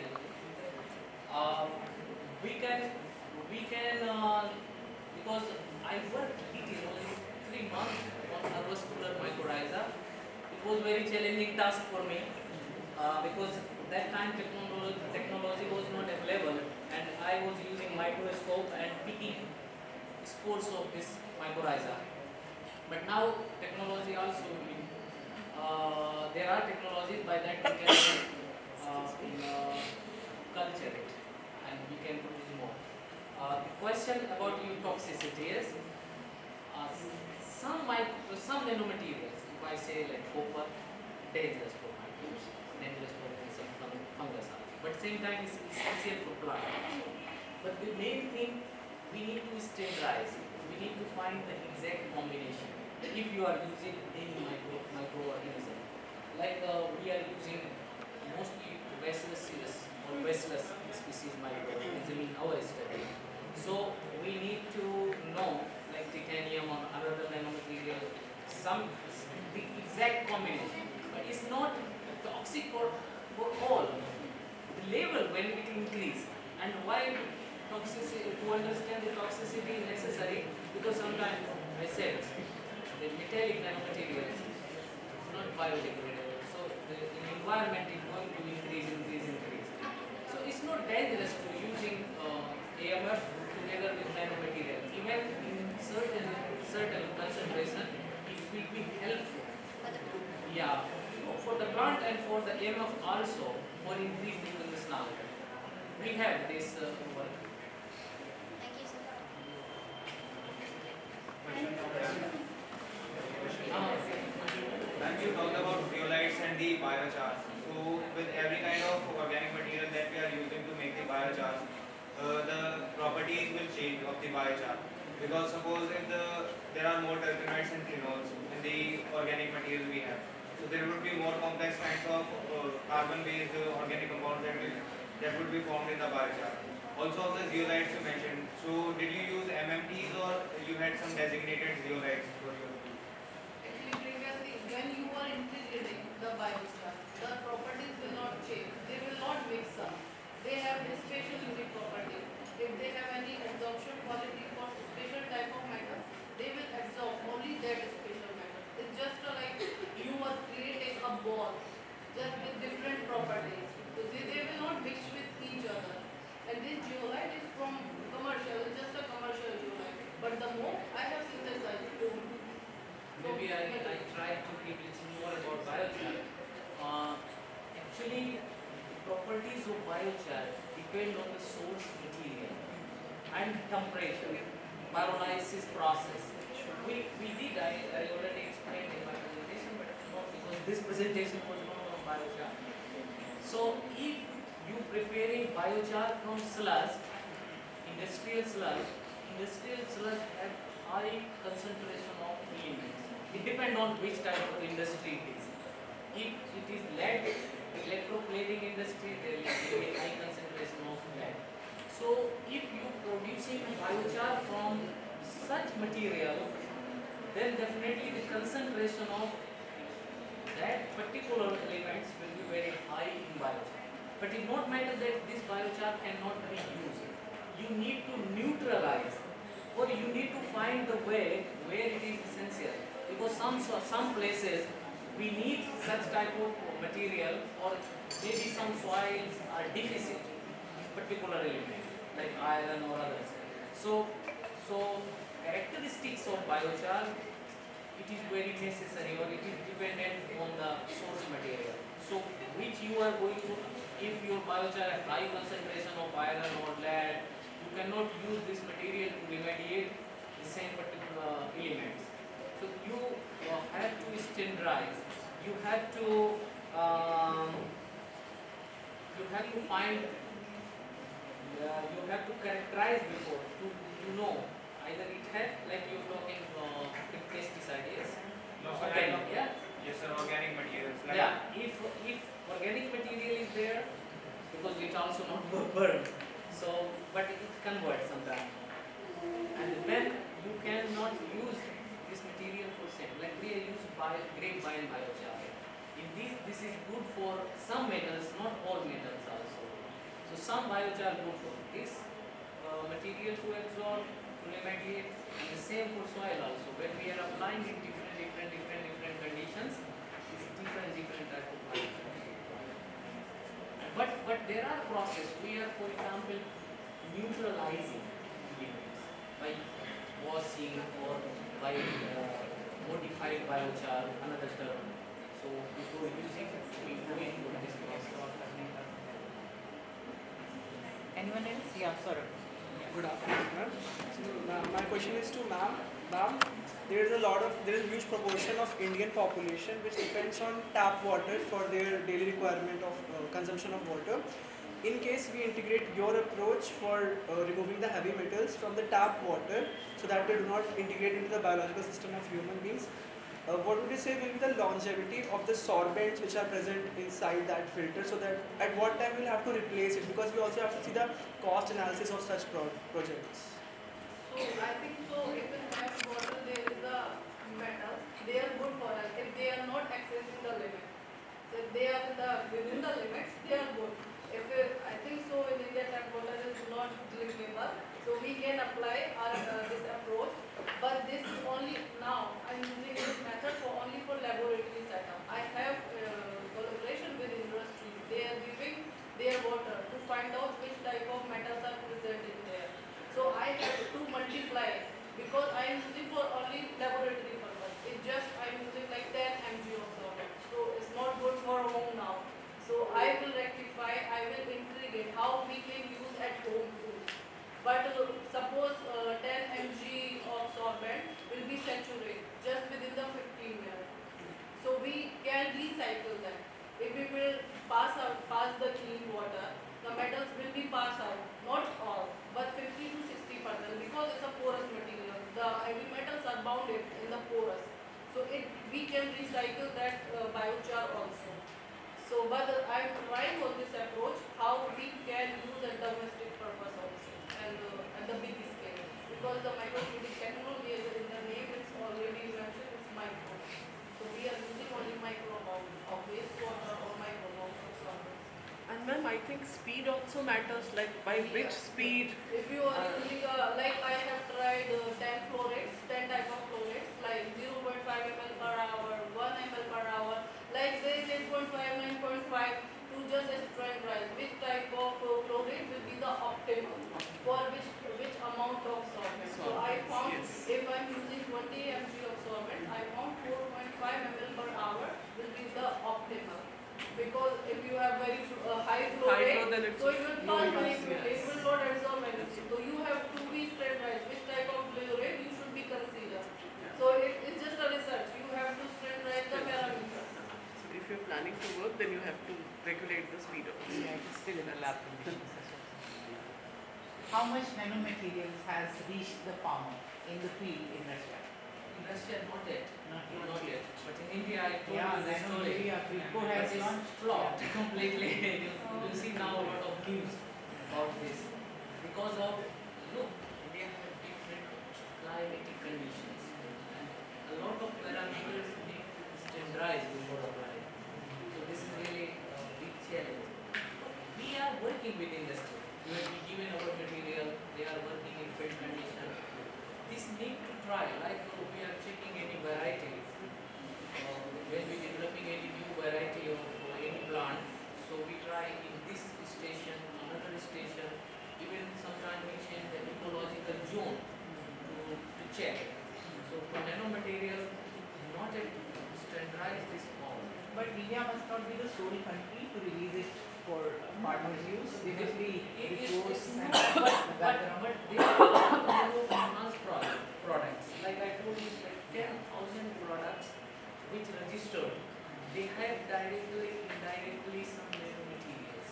We can because I worked only 3 months on arbuscular mycorrhiza. It was very challenging task for me because that time technology was not available, and I was using microscope and picking spores of this mycorrhiza. But now technology also there are technologies by that we can culture it and we can produce more. The question about your toxicity is some nanomaterials, if I say like copper, dangerous for microbes, dangerous for some fungus also. But same time it's essential for plant. But the main thing, we need to sterilize. We need to find the exact combination. If you are using any microorganism, like we are using mostly bacillus or bacillus species microorganism in our study. So we need to know, like titanium or other nanomaterial, the exact combination. But it's not toxic for all. The level when it increase, and why toxicity, to understand the toxicity is necessary, because sometimes I said the metallic nanomaterials is not biodegradable. So the environment is going to increase. So it's not dangerous to using AMF together with nanomaterial. Even in certain concentration, it will be helpful. Yeah, for the plant and for the AMF also, for increased functionality. We have this work. Thank you, sir. Ma'am, you talked about zeolites and the biochars. So, with every kind of organic material that we are using to make the biochars, the properties will change of the biochar. Because suppose if there are more terpenoids and phenols in the organic material we have, so there would be more complex kinds of carbon-based organic compounds that would be formed in the biochar. Also, of the zeolites you mentioned. So, did you use MMTs or you had some designated zeolites for your? Actually, previously, when you are integrating the biochar, the properties will not change. They will not mix up. They have a special unique property. If they have any absorption quality for special type of matter, they will absorb only that special matter. It's just like you are creating a ball just with different properties. So they will not mix with each other. And this zeolite is from commercial, it's just a commercial zeolite. But the more I have synthesized it. Maybe I try to give it more about biochar. Actually, properties of biochar depend on the source material and temperature, pyrolysis process. We did, I already explained in my presentation, but not because this presentation was not on biochar. So if you preparing biochar from sludge, industrial sludge have high concentration of elements. It depends on which type of industry it is. If it is lead, electroplating industry, there will be high concentration of lead. So if you producing biochar from such material, then definitely the concentration of that particular elements will be very high in biochar. But it not matter that this biochar cannot be used. You need to neutralize, or you need to find the way where it is essential. Because some places we need such type of material, or maybe some soils are deficient particular element like iron or others. So characteristics of biochar, it is very necessary, or it is dependent on the source material. So which you are going to, if your biochar has high concentration of iron or lead, you cannot use this material to remediate the same particular elements. So you have to standardize. You have to find. You have to characterize before to know either it had, like you're talking pesticide, yes. No, Organic, yeah. Yes, sir. Organic materials. Like Yeah. If organic material is there, because it also not burned. So, but it converts sometimes. And then you cannot use this material for same. Like we use grapevine biochar. In this is good for some metals, not all metals also. So some biochar good for this material to absorb, to remediate, and the same for soil also. When we are applying in different conditions, it's different type of biochar. But there are processes. We are, for example, neutralizing elements by washing or by modified biochar, another term. So before using, we go into this process. Anyone else? Yeah, sorry. Good afternoon, ma'am. So, my question is to ma'am. Ma'am, there is a huge proportion of Indian population which depends on tap water for their daily requirement of consumption of water. in case we integrate your approach for removing the heavy metals from the tap water so that they do not integrate into the biological system of human beings, what would you say will be the longevity of the sorbents which are present inside that filter, so that at what time we'll have to replace it, because we also have to see the cost analysis of such projects. So I think so if in tap water there is a metal, they are good for us if they are not accessing the limit. So if they are within the limits, they are good. If I think so in India tap water is not drinkable, so we can apply our this approach. But this is only now I'm using this method only for laboratory setup. I have collaboration with industry. They are giving their water to find out which type of metals are present in there. So I have to multiply because I am using for only laboratory purpose. It's just I am using like 10 mg of solvent. So it's not good for home now. So I will rectify, I will integrate how we can use at home too. But suppose 10 mg of solvent will be saturated just within the 15 minutes. So we can recycle them. If we will pass the clean water, the metals will be passed out. Not all, but 50 to 60% because it's a porous material. The heavy metals are bounded in the porous. So we can recycle that biochar also. So but I'm trying on this approach how we can use a domestic purpose also and at the big scale, because the microfluidic technology is in the name it's already mentioned, it's micro. So we are using only micro amount of wastewater or micro amount of solvents. And ma'am, I think speed also matters, like by which speed. If you are using like I have tried 10 fluorides, 10 type of fluorides like 0.5 ml per hour, 1 ml per hour, like there is 8.5, 9.5 to just standardize which type of fluoride will be the optimum for which amount of solvent. So I found if I am using 20 mg of solvent, I found 4.5 ml per hour will be the optimal. Because if you have very high flow rate, so it will pass very quickly, it will not absorb anything. So you have to be standardized which type of flow rate you should be considered. So it's just a research. You have to standardize the parameters. So if you're planning to work, then you have to regulate the speed also. Yeah, it is still in the lab conditions. How much nanomaterials has reached the farmer in the field in Russia? In Russia, not yet. Not yet. But in India, I told Yeah, you the story. Nanomaterial But has it's launched. flopped completely. You see now a lot of news about this. Because of, look, India has different climatic conditions. And a lot of parameters need to standardize before applying. So this is really a big challenge. We are working with industry. We have been given our material, they are working in field condition. This need to try, like we are checking any variety. When we are developing any new variety of any plant, so we try in this station, another station, even sometimes we change the ecological zone to check. So for nanomaterial, not a standardized this form. But India must not be the sole country to release it for farmers' use. They must be reports and But they are enhanced products. Like I told you, like 10,000 products which registered, they have directly, indirectly some nanomaterials.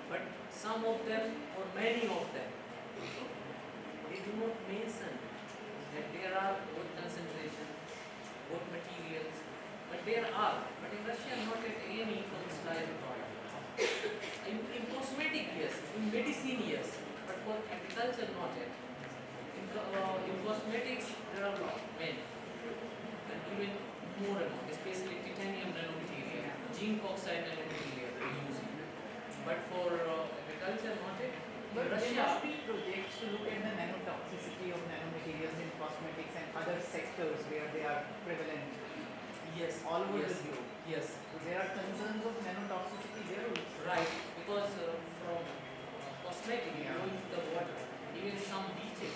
But some of them, or many of them, they do not mention that there are what concentration, what materials, but there are. But in Russia, not at any commercialized product. In cosmetic, yes. In medicine, yes. But for agriculture, not yet. In cosmetics, there are many. And even more and more, especially titanium nanomaterial, zinc oxide nanomaterial we use it. But for agriculture, not yet. But there Russia, must be projects to look at the nanotoxicity of nanomaterials in cosmetics and other sectors where they are prevalent yes, all over yes, the globe. yes, So there are concerns of nanotoxicity there also. right. Because from cosmetic, Yeah. going to the water, even some beaches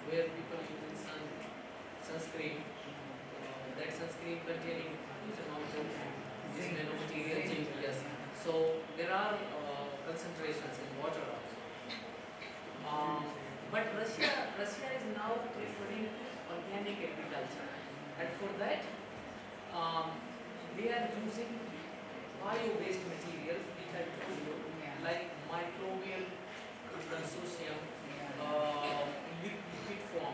where people using sunscreen, that sunscreen containing huge amount of this nanomaterial zinc, yes. So there are concentrations in water also. But Russia is now preferring organic agriculture, and for that they are using bio-based materials, which I told you, like microbial consortium, liquid form,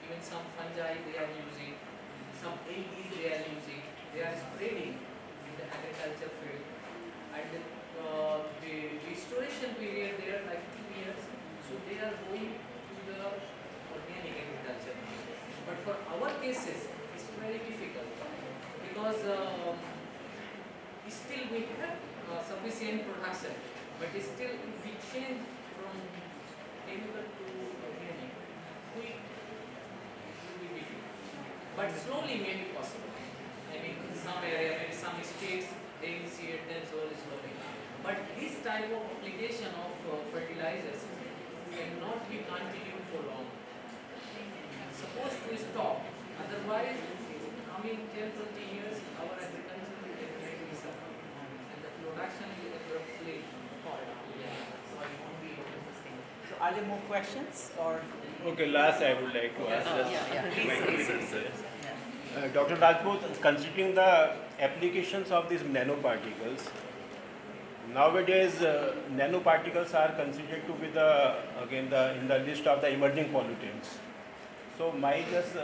even some fungi they are using, some algae they are using, they are spreading in the agriculture field. And the restoration period there like 2 years, so they are going to the organic agriculture. But for our cases, it's very difficult because still we have sufficient production, but still if we change from chemical to organic, quick it will be difficult. But slowly may be possible. I mean, in some area, maybe some states, they initiate them slowly. But this type of application of fertilizers cannot be continued for long. It's supposed to stop. Otherwise, coming 10-20 years, our agriculture will definitely suffer. And the production will abruptly fall down. So I won't be able to sustain. So are there more questions or? Okay, last I would like to ask Dr. Rajput, considering the applications of these nanoparticles, nowadays nanoparticles are considered to be in the list of the emerging pollutants. So my just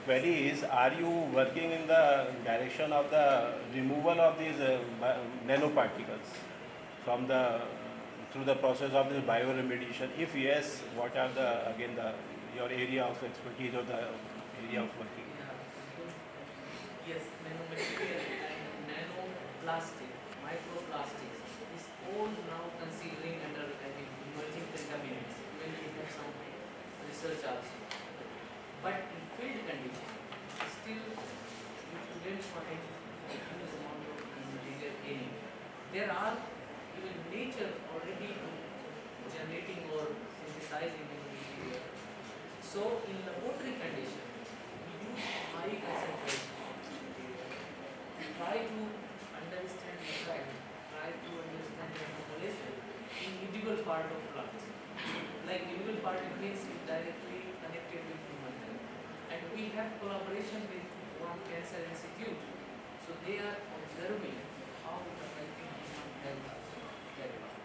query is, are you working in the direction of the removal of these nanoparticles from through the process of this bioremediation? If yes, what are your area of expertise or the area of working? Yes, nanomaterial and nanoplastic, microplastics is all now considering under emerging contaminants. Even we have some research also. But in field condition, still you couldn't find a huge amount of nanomaterial anywhere. There are even nature already generating or synthesizing nanomaterial. So in laboratory condition, we use high concentration. Try to understand the fact, try to understand the population in individual part of plants. Like individual part means directly connected with human health. And we have collaboration with one cancer institute. So they are observing how it affecting human health very well.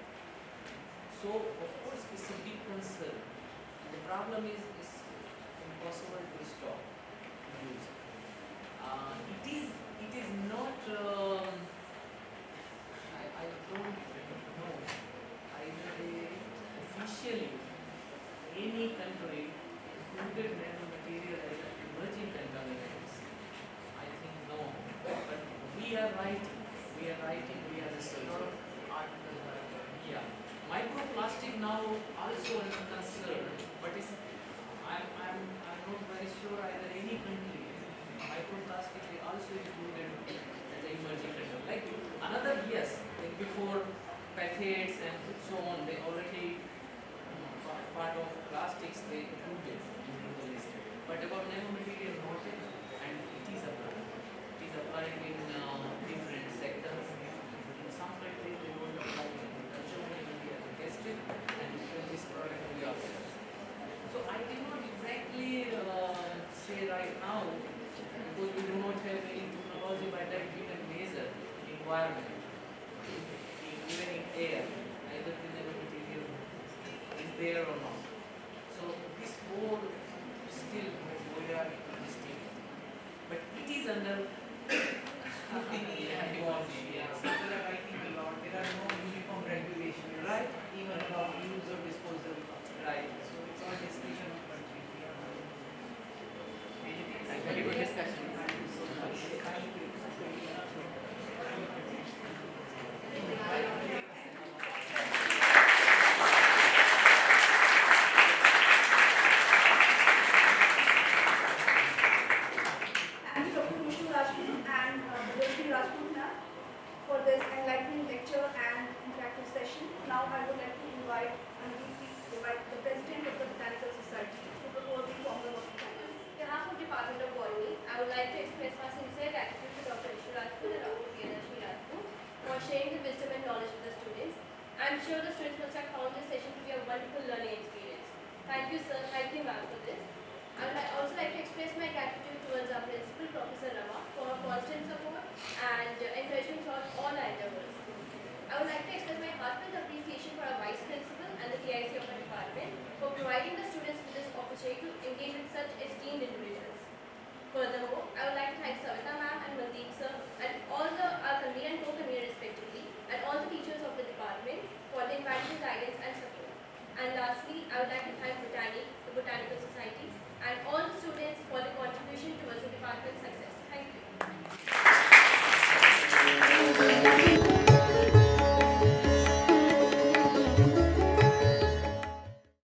So of course it's a big concern. The problem is it's impossible to stop use. It is not, I don't know, officially any country included nanomaterial as an emerging contaminants. I think no, but we are writing, we are researching. Yeah, microplastic now also under concern, but it's, I'm not very sure either any country microplastic they also included as an emerging contaminant. Like another yes, like before phtalates and so on, they already part of plastics they included into the list. But about nanomaterial not yet, and it is applied. It is applied in different sectors. In some countries they don't apply in agriculture, when we have tested, and this product we are. So I cannot exactly say right now, because we do not have any technology by that we can measure environment, even in air, either physical material is there or not. So this whole still we are still, but it is under scrutiny and evaluation. Yes, people are writing a lot. There are no uniform regulations, Right. even about use or disposal. Right. So it's all discussion of countries. Very good discussion. Thank you so much. Thank you, Dr. Nishu Rajput and Roshni Rajput ma'am for this enlightening lecture and interactive session. Now I would like to invite the President of the Botanical Society to propose the formal working title. On behalf of Department of Botany, I would like to express my sincere gratitude to Dr. Nishu Rajput and Dr. Rashmi Rajput for sharing the wisdom and knowledge with the students. I am sure the students must have found this session to be a wonderful learning experience. Thank you, sir. Thank you, ma'am, for this. I would also like to express my gratitude towards our principal, Professor Rama, for her constant support and encouragement throughout all our endeavors. I would like to express my heartfelt appreciation for our Vice Principal and the TIC of our department for providing the students with this opportunity to engage with such esteemed individuals. Furthermore, I would like to thank Savita ma'am and Mandeep sir and all our convener and co-convener respectively and all the teachers of the department for their invaluable guidance and support. And lastly, I would like to thank the Botanical Society and all the students for their contribution towards the department's success.